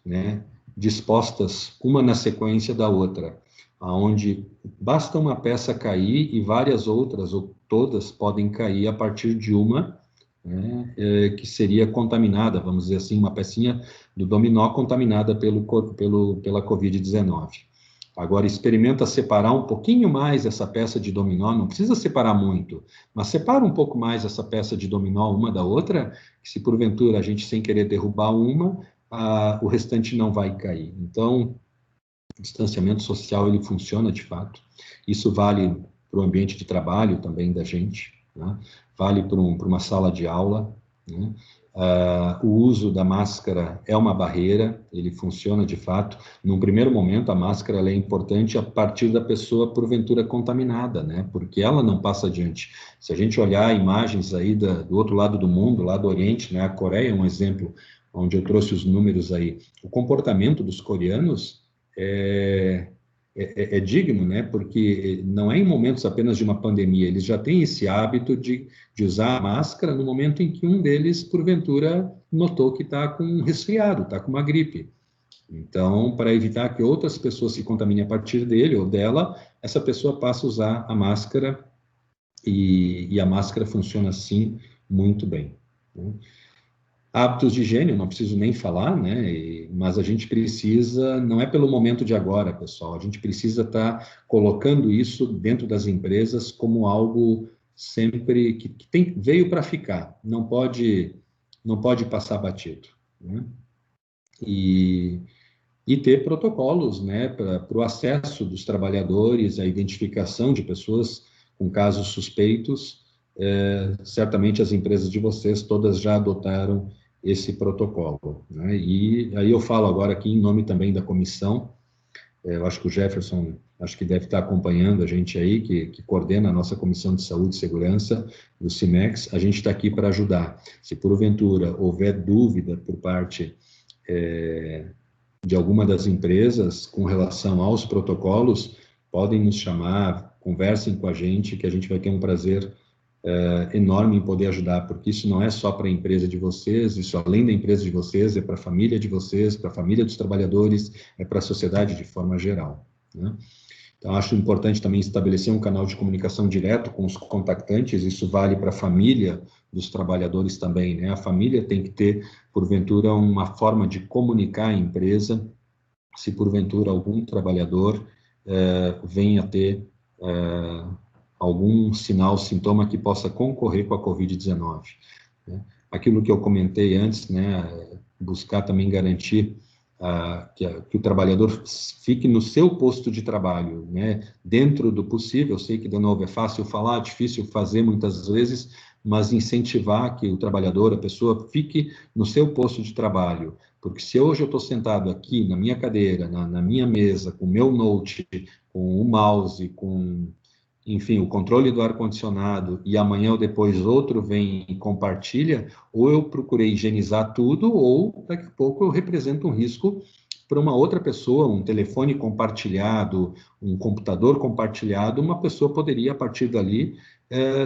né, dispostas uma na sequência da outra, aonde basta uma peça cair e várias outras, ou todas, podem cair a partir de uma, né, que seria contaminada, vamos dizer assim, uma pecinha do dominó contaminada pela Covid-19. Agora, experimenta separar um pouquinho mais essa peça de dominó, não precisa separar muito, mas separa um pouco mais essa peça de dominó uma da outra, que se porventura a gente, sem querer derrubar uma, o restante não vai cair. Então, o distanciamento social, ele funciona de fato. Isso vale para o ambiente de trabalho também da gente, né? Vale para uma sala de aula, né? O uso da máscara é uma barreira, ele funciona de fato. Num primeiro momento, a máscara ela é importante a partir da pessoa, porventura, contaminada, né? Porque ela não passa adiante. Se a gente olhar imagens aí do outro lado do mundo, lá do Oriente, né? A Coreia é um exemplo, onde eu trouxe os números aí. O comportamento dos coreanos é digno, né? Porque não é em momentos apenas de uma pandemia, eles já têm esse hábito de usar a máscara no momento em que um deles, porventura, notou que está com um resfriado, está com uma gripe. Então, para evitar que outras pessoas se contaminem a partir dele ou dela, essa pessoa passa a usar a máscara, e a máscara funciona, assim, muito bem, né? Hábitos de higiene, eu não preciso nem falar, né? Mas a gente precisa, não é pelo momento de agora, pessoal, a gente precisa estar colocando isso dentro das empresas como algo sempre que veio para ficar, não pode passar batido, né? E ter protocolos, né, para o acesso dos trabalhadores, a identificação de pessoas com casos suspeitos. Certamente as empresas de vocês todas já adotaram esse protocolo, né? E aí eu falo agora aqui em nome também da comissão. Eu acho que o Jefferson, acho que deve estar acompanhando a gente aí, que coordena a nossa Comissão de Saúde e Segurança do CIMEX. A gente está aqui para ajudar. Se porventura houver dúvida por parte de alguma das empresas com relação aos protocolos, podem nos chamar, conversem com a gente, que a gente vai ter um prazer enorme em poder ajudar, porque isso não é só para a empresa de vocês, isso além da empresa de vocês, é para a família de vocês, para a família dos trabalhadores, é para a sociedade de forma geral, né? Então, acho importante também estabelecer um canal de comunicação direto com os contactantes, isso vale para a família dos trabalhadores também, né? A família tem que ter, porventura, uma forma de comunicar a empresa, se porventura algum trabalhador venha a ter algum sinal, sintoma que possa concorrer com a Covid-19. Né? Aquilo que eu comentei antes, né, buscar também garantir que o trabalhador fique no seu posto de trabalho, né, dentro do possível. Eu sei que, de novo, é fácil falar, difícil fazer muitas vezes, mas incentivar que o trabalhador, a pessoa, fique no seu posto de trabalho. Porque se hoje eu estou sentado aqui na minha cadeira, na minha mesa, com o meu note, com o mouse, com, enfim, o controle do ar-condicionado, e amanhã ou depois outro vem e compartilha, ou eu procurei higienizar tudo, ou daqui a pouco eu represento um risco para uma outra pessoa, um telefone compartilhado, um computador compartilhado, uma pessoa poderia, a partir dali,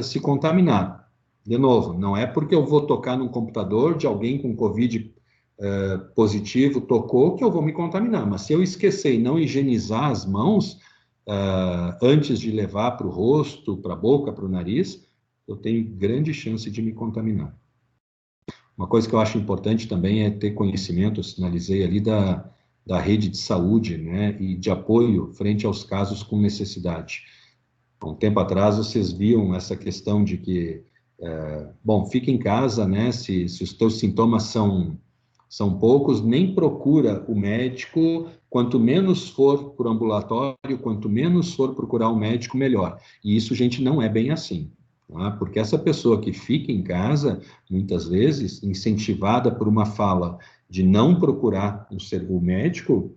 se contaminar. De novo, não é porque eu vou tocar num computador de alguém com Covid positivo, tocou, que eu vou me contaminar, mas se eu esquecer e não higienizar as mãos, antes de levar para o rosto, para a boca, para o nariz, eu tenho grande chance de me contaminar. Uma coisa que eu acho importante também é ter conhecimento, eu sinalizei ali, da rede de saúde, né, e de apoio frente aos casos com necessidade. Há um tempo atrás, vocês viam essa questão de que, bom, fica em casa, né, se os teus sintomas são poucos, nem procura o médico, quanto menos for para o ambulatório, quanto menos for procurar o médico, melhor. E isso, gente, não é bem assim, tá? Porque essa pessoa que fica em casa, muitas vezes, incentivada por uma fala de não procurar o médico,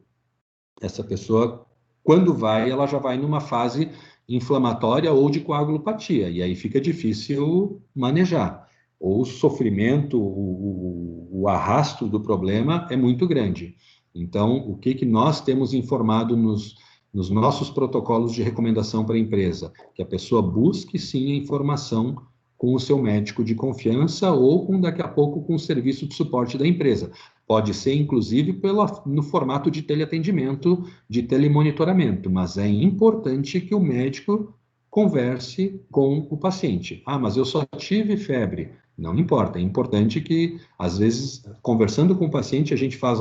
essa pessoa, quando vai, ela já vai numa fase inflamatória ou de coagulopatia, e aí fica difícil manejar. Ou o sofrimento, o arrasto do problema é muito grande. Então, o que nós temos informado nos nossos protocolos de recomendação para a empresa? Que a pessoa busque, sim, a informação com o seu médico de confiança ou, daqui a pouco, com o serviço de suporte da empresa. Pode ser, inclusive, no formato de teleatendimento, de telemonitoramento, mas é importante que o médico converse com o paciente. Ah, mas eu só tive febre. Não importa, é importante que, às vezes, conversando com o paciente, a gente faz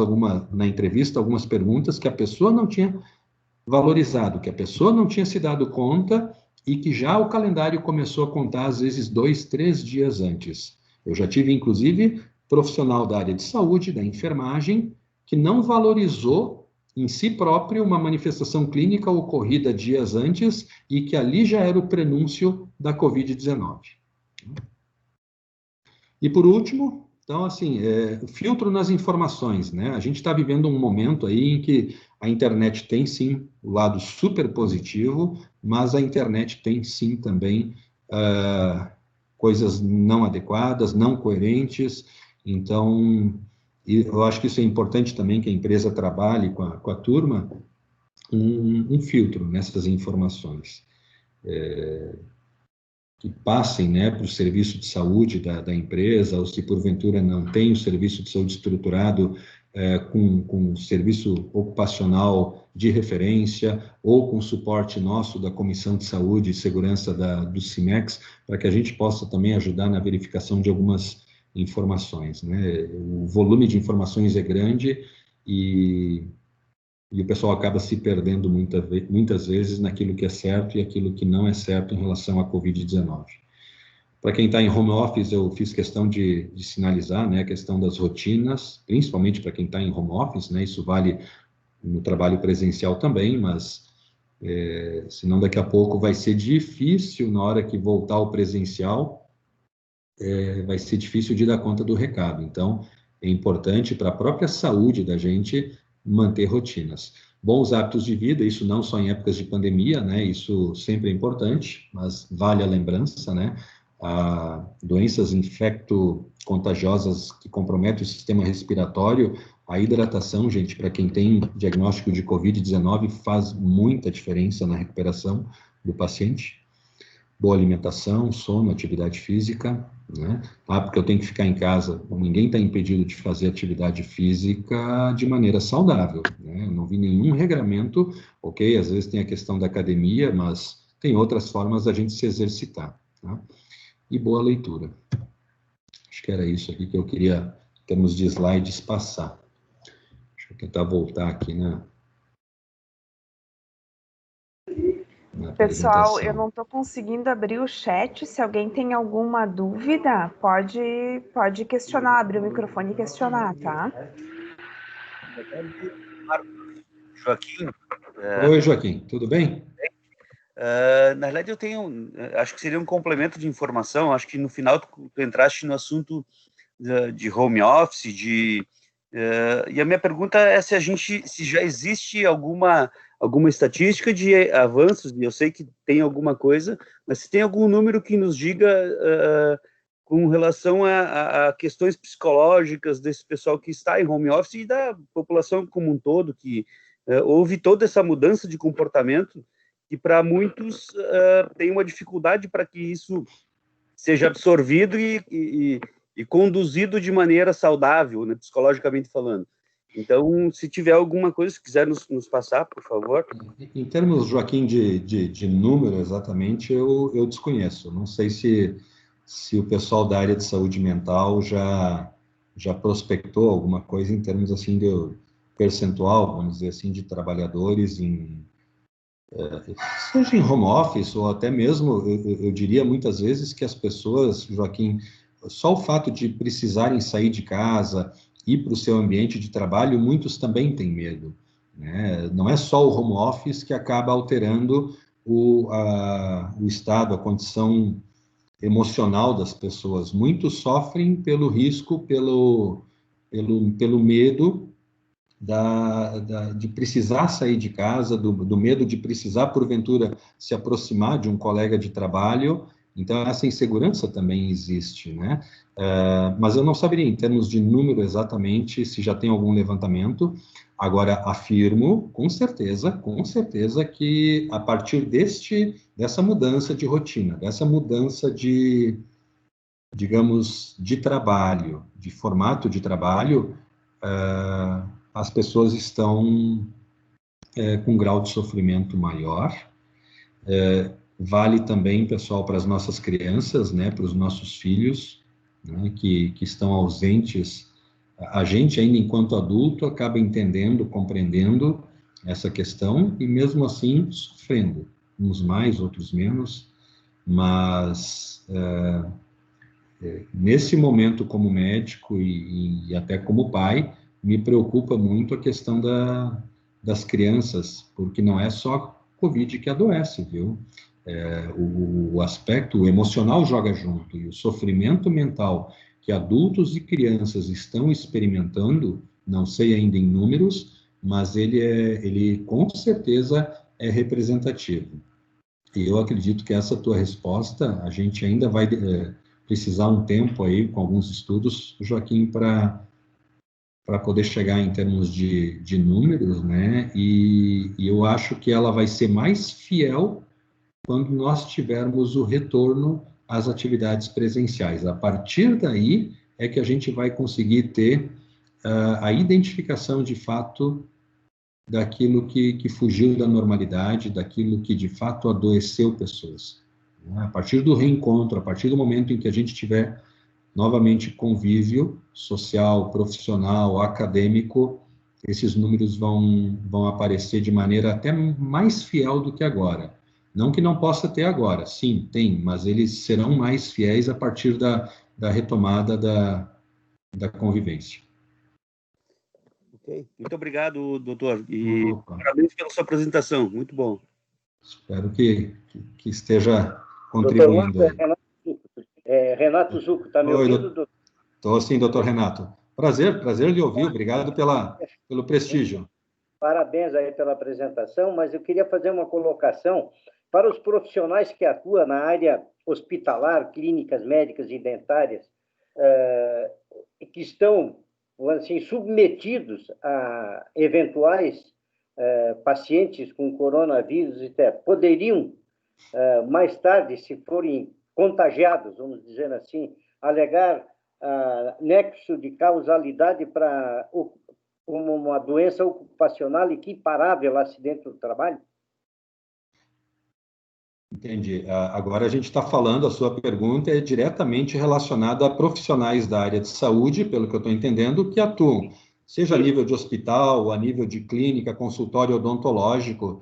na entrevista, algumas perguntas que a pessoa não tinha valorizado, que a pessoa não tinha se dado conta e que já o calendário começou a contar, às vezes, 2, 3 dias antes. Eu já tive, inclusive, profissional da área de saúde, da enfermagem, que não valorizou em si próprio uma manifestação clínica ocorrida dias antes e que ali já era o prenúncio da Covid-19. E por último, então, assim, o filtro nas informações, né? A gente está vivendo um momento aí em que a internet tem, sim, o lado super positivo, mas a internet tem, sim, também coisas não adequadas, não coerentes. Então, eu acho que isso é importante também que a empresa trabalhe com a turma um filtro nessas informações. Que passem, né, para o serviço de saúde da empresa, ou se porventura não tem o serviço de saúde estruturado com serviço ocupacional de referência, ou com suporte nosso da Comissão de Saúde e Segurança do CIMEX, para que a gente possa também ajudar na verificação de algumas informações, né? O volume de informações é grande e o pessoal acaba se perdendo muitas vezes naquilo que é certo e aquilo que não é certo em relação à Covid-19. Para quem está em home office, eu fiz questão de sinalizar, né, a questão das rotinas, principalmente para quem está em home office, né, isso vale no trabalho presencial também, mas senão daqui a pouco vai ser difícil, na hora que voltar ao presencial, vai ser difícil de dar conta do recado. Então, é importante para a própria saúde da gente manter rotinas. Bons hábitos de vida, isso não só em épocas de pandemia, né? Isso sempre é importante, mas vale a lembrança, né? Doenças infecto-contagiosas que comprometem o sistema respiratório, a hidratação, gente, para quem tem diagnóstico de Covid-19, faz muita diferença na recuperação do paciente. Boa alimentação, sono, atividade física. né? Ah, porque eu tenho que ficar em casa. Ninguém está impedido de fazer atividade física de maneira saudável, né? Eu não vi nenhum regramento, ok? Às vezes tem a questão da academia, mas tem outras formas da gente se exercitar, tá? E boa leitura. Acho que era isso aqui que eu queria, em termos de slides, passar. Deixa eu tentar voltar aqui na Pessoal, apresentação. eu não estou conseguindo abrir o chat. Se alguém tem alguma dúvida, pode questionar, abrir o microfone e questionar, tá? Joaquim, Oi, Joaquim, tudo bem? na verdade eu tenho, acho que seria um complemento de informação, acho que no final tu entraste no assunto de home office, e a minha pergunta é se já existe alguma estatística de avanços, e eu sei que tem alguma coisa, mas se tem algum número que nos diga com relação a questões psicológicas desse pessoal que está em home office e da população como um todo, que houve toda essa mudança de comportamento e para muitos tem uma dificuldade para que isso seja absorvido e conduzido de maneira saudável, né, psicologicamente falando. Então, se tiver alguma coisa, se quiser nos passar, por favor. Em termos, Joaquim, de número exatamente, eu desconheço. Não sei se o pessoal da área de saúde mental já prospectou alguma coisa em termos assim de percentual, vamos dizer assim, de trabalhadores seja em home office ou até mesmo, eu diria muitas vezes que as pessoas, Joaquim, só o fato de precisarem sair de casa, ir para o seu ambiente de trabalho, muitos também têm medo, né? Não é só o home office que acaba alterando o estado, a condição emocional das pessoas. Muitos sofrem pelo risco, pelo medo de precisar sair de casa, do medo de precisar, porventura, se aproximar de um colega de trabalho. Então, essa insegurança também existe, né? Mas eu não saberia, em termos de número exatamente, se já tem algum levantamento. Agora, afirmo, com certeza, que a partir dessa mudança de rotina, dessa mudança digamos, de trabalho, de formato de trabalho, as pessoas estão com um grau de sofrimento maior. Vale também, pessoal, para as nossas crianças, né, para os nossos filhos, né, que estão ausentes. A gente, ainda enquanto adulto, acaba entendendo, compreendendo essa questão e, mesmo assim, sofrendo. Uns mais, outros menos, mas nesse momento, como médico e até como pai, me preocupa muito a questão das crianças, porque não é só Covid que adoece, viu? O aspecto emocional joga junto, e o sofrimento mental que adultos e crianças estão experimentando, não sei ainda em números, mas ele com certeza é representativo. E eu acredito que essa tua resposta, a gente ainda vai precisar um tempo aí, com alguns estudos, Joaquim, para poder chegar em termos de números, né? E eu acho que ela vai ser mais fiel quando nós tivermos o retorno às atividades presenciais. A partir daí é que a gente vai conseguir ter a identificação de fato daquilo que fugiu da normalidade, daquilo que de fato adoeceu pessoas. A partir do reencontro, a partir do momento em que a gente tiver novamente convívio social, profissional, acadêmico, esses números vão aparecer de maneira até mais fiel do que agora. Não que não possa ter agora, sim, tem, mas eles serão mais fiéis a partir da retomada da convivência. Ok. Muito obrigado, doutor, e Opa. parabéns pela sua apresentação, muito bom. Espero que esteja Doutor contribuindo aí. Renato Zucco, está me Oi, ouvindo? estou sim, doutor Renato. Prazer lhe ouvir, obrigado pelo prestígio. Parabéns aí pela apresentação, mas eu queria fazer uma colocação para os profissionais que atuam na área hospitalar, clínicas médicas e dentárias, que estão, assim, submetidos a eventuais pacientes com coronavírus, poderiam, mais tarde, se forem contagiados, vamos dizer assim, alegar nexo de causalidade para uma doença ocupacional equiparável a acidente do trabalho? Entendi. Agora a gente está falando, a sua pergunta é diretamente relacionada a profissionais da área de saúde, pelo que eu estou entendendo, que atuam, seja a nível de hospital, a nível de clínica, consultório odontológico.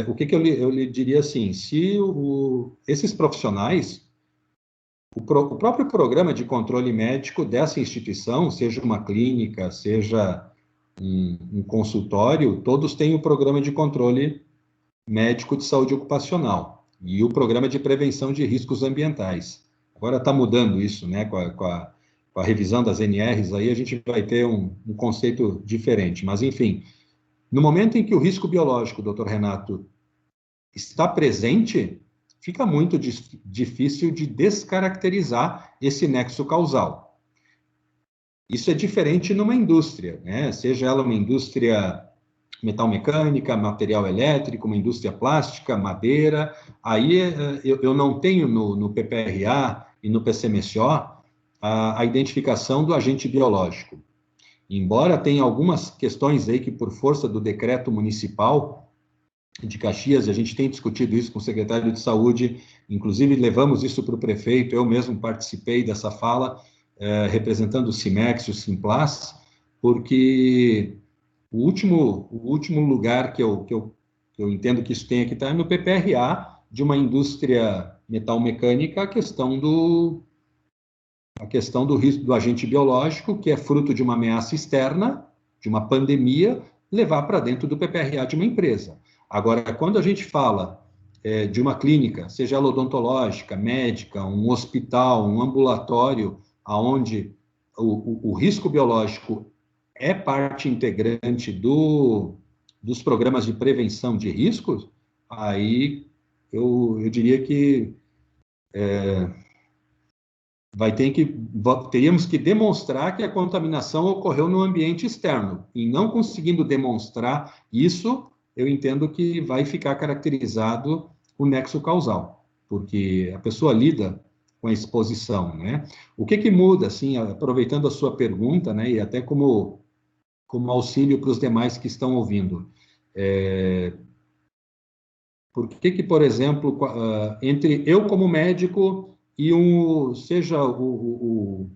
O que eu lhe diria assim, se esses profissionais, o próprio programa de controle médico dessa instituição, seja uma clínica, seja um consultório, todos têm o programa de controle médico de saúde ocupacional e o programa de prevenção de riscos ambientais. Agora está mudando isso, né? Com a revisão das NRs, aí a gente vai ter um conceito diferente. Mas, enfim, no momento em que o risco biológico, doutor Renato, está presente, fica muito difícil de descaracterizar esse nexo causal. Isso é diferente numa indústria, né? Seja ela uma indústria metalmecânica, material elétrico, uma indústria plástica, madeira. Aí eu não tenho no PPRA e no PCMSO a identificação do agente biológico. Embora tenha algumas questões aí que, por força do decreto municipal de Caxias, a gente tem discutido isso com o secretário de Saúde, inclusive levamos isso para o prefeito, eu mesmo participei dessa fala, representando o CIMEX, o Simplas, porque o último lugar que eu entendo que isso tem que estar é no PPRA de uma indústria metalmecânica, a questão do risco do agente biológico, que é fruto de uma ameaça externa, de uma pandemia, levar para dentro do PPRA de uma empresa. Agora, quando a gente fala de uma clínica, seja ela odontológica, médica, um hospital, um ambulatório, aonde o risco biológico é parte integrante dos programas de prevenção de riscos, aí eu diria que teríamos que demonstrar que a contaminação ocorreu no ambiente externo. E não conseguindo demonstrar isso, eu entendo que vai ficar caracterizado o nexo causal, porque a pessoa lida com a exposição, né? O que muda, assim, aproveitando a sua pergunta, né, e até como auxílio para os demais que estão ouvindo. Por que, por exemplo, entre eu como médico e seja um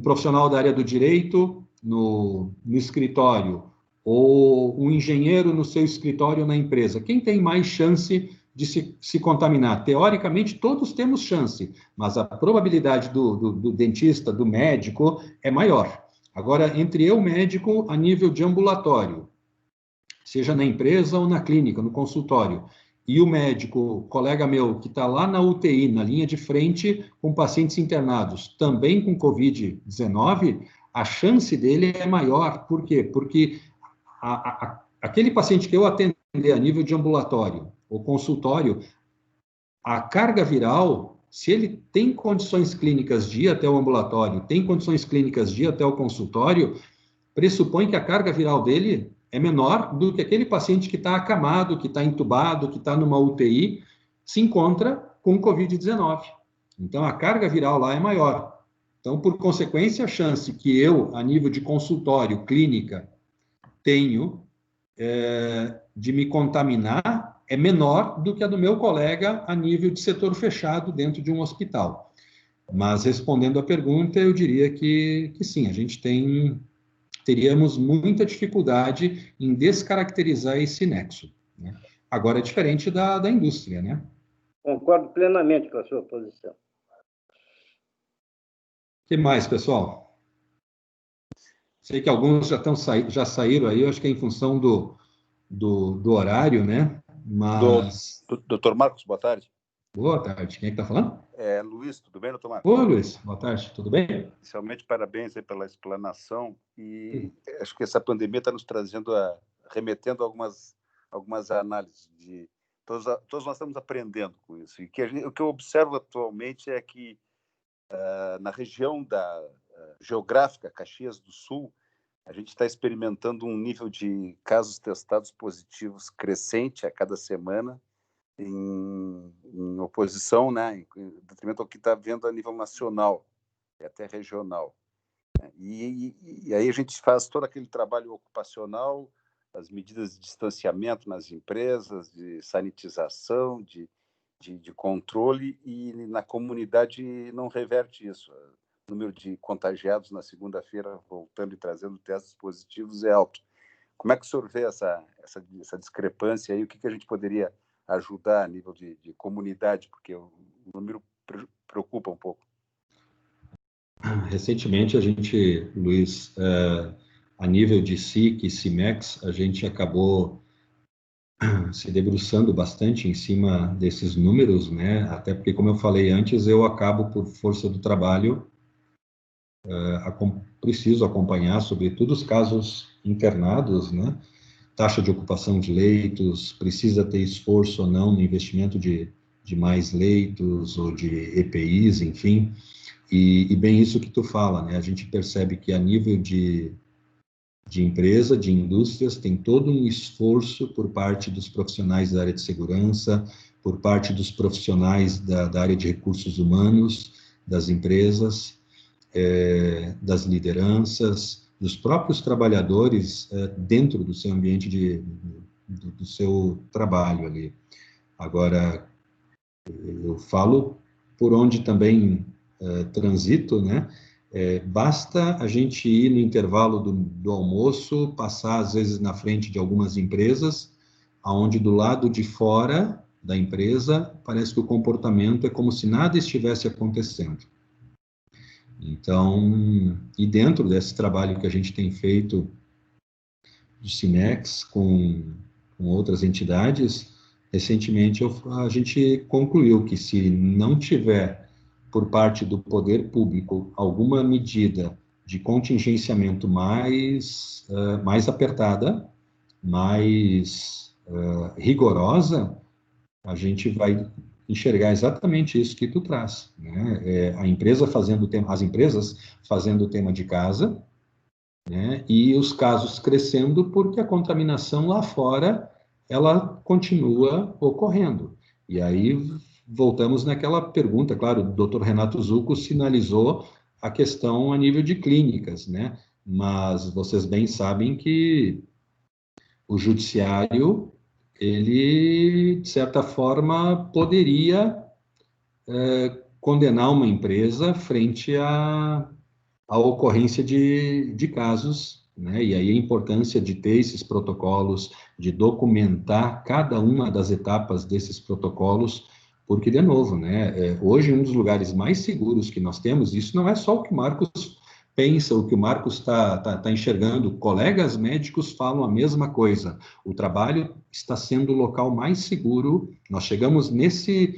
profissional da área do direito no escritório, ou um engenheiro no seu escritório na empresa, quem tem mais chance de se contaminar? Teoricamente, todos temos chance, mas a probabilidade do dentista, do médico, é maior. Agora, entre eu, médico, a nível de ambulatório, seja na empresa ou na clínica, no consultório, e o médico, colega meu, que está lá na UTI, na linha de frente, com pacientes internados, também com Covid-19, a chance dele é maior. Por quê? Porque aquele paciente que eu atender a nível de ambulatório ou consultório, a carga viral, se ele tem condições clínicas de ir até o ambulatório, tem condições clínicas de ir até o consultório, pressupõe que a carga viral dele é menor do que aquele paciente que está acamado, que está entubado, que está numa UTI, se encontra com Covid-19. Então, a carga viral lá é maior. Então, por consequência, a chance que eu, a nível de consultório, clínica, tenho de me contaminar é menor do que a do meu colega a nível de setor fechado dentro de um hospital. Mas, respondendo à pergunta, eu diria que sim, a gente teríamos muita dificuldade em descaracterizar esse nexo, né? Agora, é diferente da indústria, né? Concordo plenamente com a sua posição. O que mais, pessoal? Sei que alguns já saíram aí, eu acho que é em função do horário, né? Mas... Doutor Marcos, boa tarde. Boa tarde. Quem é que está falando? Luiz, tudo bem, doutor Marcos? Ô, Luiz, boa tarde, tudo bem? Inicialmente, parabéns aí pela explanação, e acho que essa pandemia está nos trazendo, remetendo a algumas análises. Todos nós estamos aprendendo com isso. E o que eu observo atualmente é que, na região geográfica, Caxias do Sul, a gente está experimentando um nível de casos testados positivos crescente a cada semana, em oposição, né, em detrimento ao que está vendo a nível nacional. é até regional. E aí a gente faz todo aquele trabalho ocupacional, as medidas de distanciamento nas empresas, de sanitização, de controle, e na comunidade não reverte isso. O número de contagiados na segunda-feira, voltando e trazendo testes positivos, é alto. Como é que o senhor vê essa discrepância aí? O que a gente poderia ajudar a nível de comunidade? Porque o número preocupa um pouco. Recentemente, a gente, Luiz, a nível de SIC e CIMEX, a gente acabou se debruçando bastante em cima desses números, né? Até porque, como eu falei antes, eu acabo, por força do trabalho, preciso acompanhar, sobretudo, os casos internados, né? Taxa de ocupação de leitos, precisa ter esforço ou não no investimento de mais leitos ou de EPIs, enfim. E bem isso que tu fala, né? A gente percebe que a nível de empresa, de indústrias, tem todo um esforço por parte dos profissionais da área de segurança, por parte dos profissionais da área de recursos humanos, das empresas, das lideranças, dos próprios trabalhadores dentro do seu ambiente do seu trabalho ali. Agora, eu falo por onde também transito, né? Basta a gente ir no intervalo do almoço, passar às vezes na frente de algumas empresas, aonde do lado de fora da empresa parece que o comportamento é como se nada estivesse acontecendo. Então, e dentro desse trabalho que a gente tem feito do CIMEX com outras entidades, recentemente a gente concluiu que se não tiver por parte do poder público alguma medida de contingenciamento mais apertada, mais rigorosa, a gente vai enxergar exatamente isso que tu traz, né? As empresas fazendo o tema de casa, né? E os casos crescendo porque a contaminação lá fora ela continua ocorrendo. E aí voltamos naquela pergunta, claro, o Dr. Renato Zucco sinalizou a questão a nível de clínicas, né? Mas vocês bem sabem que o judiciário, ele, de certa forma, poderia condenar uma empresa frente à ocorrência de casos, né? E aí a importância de ter esses protocolos, de documentar cada uma das etapas desses protocolos, porque, de novo, né? Hoje, um dos lugares mais seguros que nós temos, isso não é só o que o Marcos pensa, o que o Marcos está enxergando, colegas médicos falam a mesma coisa, o trabalho está sendo o local mais seguro, nós chegamos nesse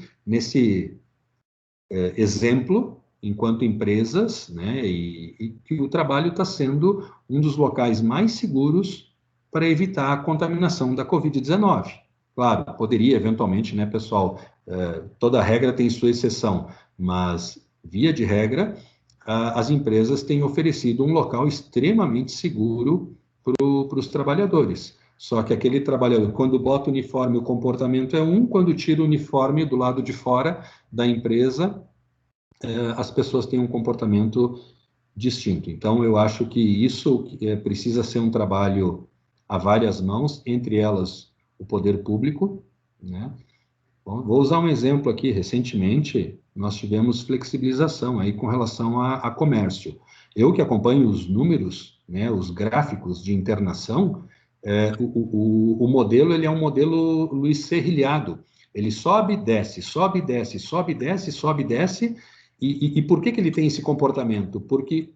exemplo, enquanto empresas, né, e que o trabalho está sendo um dos locais mais seguros para evitar a contaminação da Covid-19. Claro, poderia eventualmente, né, pessoal, toda regra tem sua exceção, mas, via de regra, as empresas têm oferecido um local extremamente seguro para os trabalhadores. Só que aquele trabalhador, quando bota o uniforme, o comportamento é um, quando tira o uniforme do lado de fora da empresa, as pessoas têm um comportamento distinto. Então, eu acho que isso precisa ser um trabalho a várias mãos, entre elas o poder público, né? Bom, vou usar um exemplo aqui. Recentemente, nós tivemos flexibilização aí com relação a comércio. Eu que acompanho os números, né, os gráficos de internação, o modelo ele é um modelo Luiz serrilhado. Ele sobe, desce, sobe, desce, sobe, desce, sobe, desce. E por que ele tem esse comportamento? Porque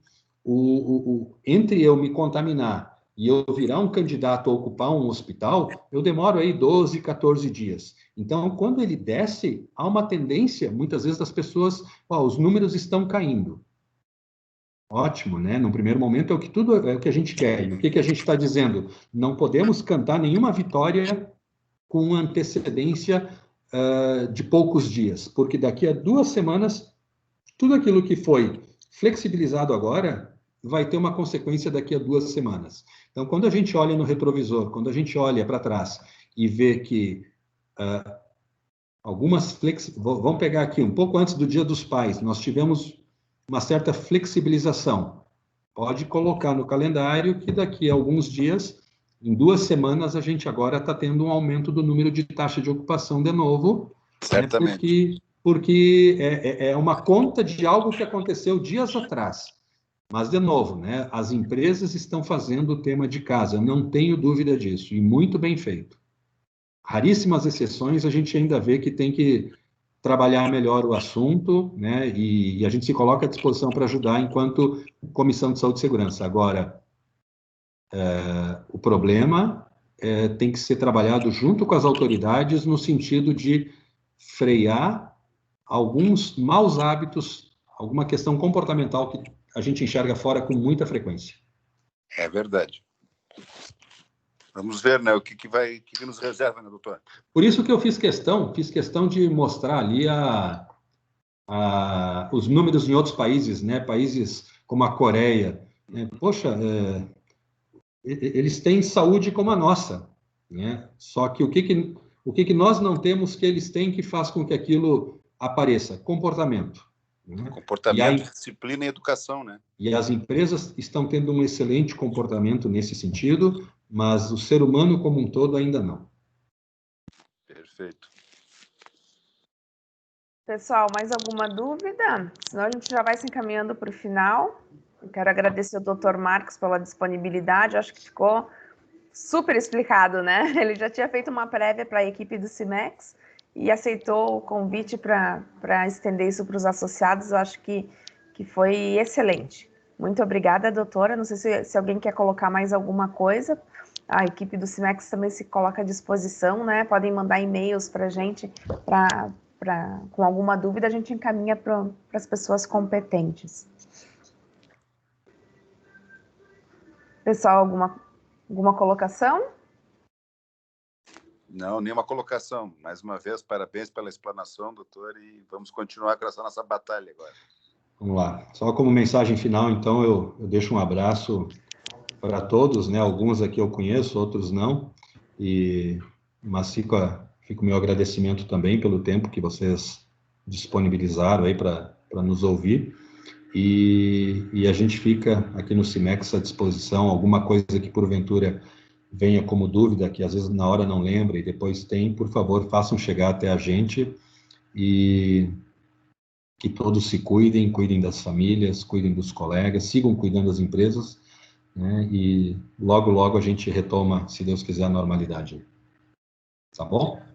entre eu me contaminar e eu virar um candidato a ocupar um hospital, eu demoro aí 12, 14 dias. Então, quando ele desce, há uma tendência, muitas vezes, das pessoas, os números estão caindo. Ótimo, né? No primeiro momento tudo é o que a gente quer. E o que a gente está dizendo? Não podemos cantar nenhuma vitória com antecedência de poucos dias, porque daqui a 2 semanas, tudo aquilo que foi flexibilizado agora vai ter uma consequência daqui a 2 semanas. Então, quando a gente olha no retrovisor, quando a gente olha para trás e vê que vamos pegar aqui, um pouco antes do Dia dos Pais, nós tivemos uma certa flexibilização. Pode colocar no calendário que daqui a alguns dias, em 2 semanas, a gente agora está tendo um aumento do número de taxa de ocupação de novo. Certamente. Né, porque é uma conta de algo que aconteceu dias atrás. Mas, de novo, né, as empresas estão fazendo o tema de casa, não tenho dúvida disso, e muito bem feito. Raríssimas exceções, a gente ainda vê que tem que trabalhar melhor o assunto, né, e a gente se coloca à disposição para ajudar enquanto Comissão de Saúde e Segurança. Agora, o problema tem que ser trabalhado junto com as autoridades no sentido de frear alguns maus hábitos, alguma questão comportamental que a gente enxerga fora com muita frequência. É verdade. Vamos ver, né, o que nos reserva, né, doutor? Por isso que eu fiz questão de mostrar ali os números em outros países, né, países como a Coreia. Poxa, eles têm saúde como a nossa, né? Só que o que nós não temos que eles têm que faz com que aquilo apareça? Comportamento. Né? Comportamento, disciplina e educação, né? E as empresas estão tendo um excelente comportamento nesse sentido, mas o ser humano como um todo ainda não. Perfeito. Pessoal, mais alguma dúvida? Senão a gente já vai se encaminhando para o final. Eu quero agradecer ao Dr. Marcos pela disponibilidade, acho que ficou super explicado, né? Ele já tinha feito uma prévia para a equipe do CIMEX e aceitou o convite para estender isso para os associados. Eu acho que foi excelente. Muito obrigada, doutora. Não sei se alguém quer colocar mais alguma coisa. A equipe do CIMEX também se coloca à disposição, né? Podem mandar e-mails para a gente com alguma dúvida, a gente encaminha para as pessoas competentes. Pessoal, alguma colocação? Não, nenhuma colocação. Mais uma vez, parabéns pela explanação, doutor, e vamos continuar com essa nossa batalha agora. Vamos lá. Só como mensagem final, então, eu deixo um abraço para todos, né? Alguns aqui eu conheço, outros não, mas fica o meu agradecimento também pelo tempo que vocês disponibilizaram aí para nos ouvir, e a gente fica aqui no CIMEX à disposição. Alguma coisa que porventura venha como dúvida, que às vezes na hora não lembra e depois tem, por favor, façam chegar até a gente, e que todos se cuidem das famílias, cuidem dos colegas, sigam cuidando das empresas, né? E logo, logo a gente retoma, se Deus quiser, a normalidade. Tá bom?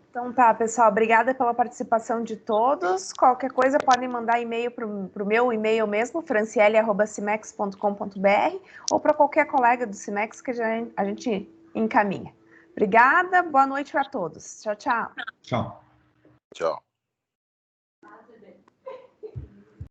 Então tá, pessoal, obrigada pela participação de todos. Qualquer coisa podem mandar e-mail para o meu e-mail mesmo, franciele@cimex.com.br, ou para qualquer colega do CIMEX que a gente encaminha. Obrigada, boa noite para todos. Tchau, tchau. Tchau. Tchau.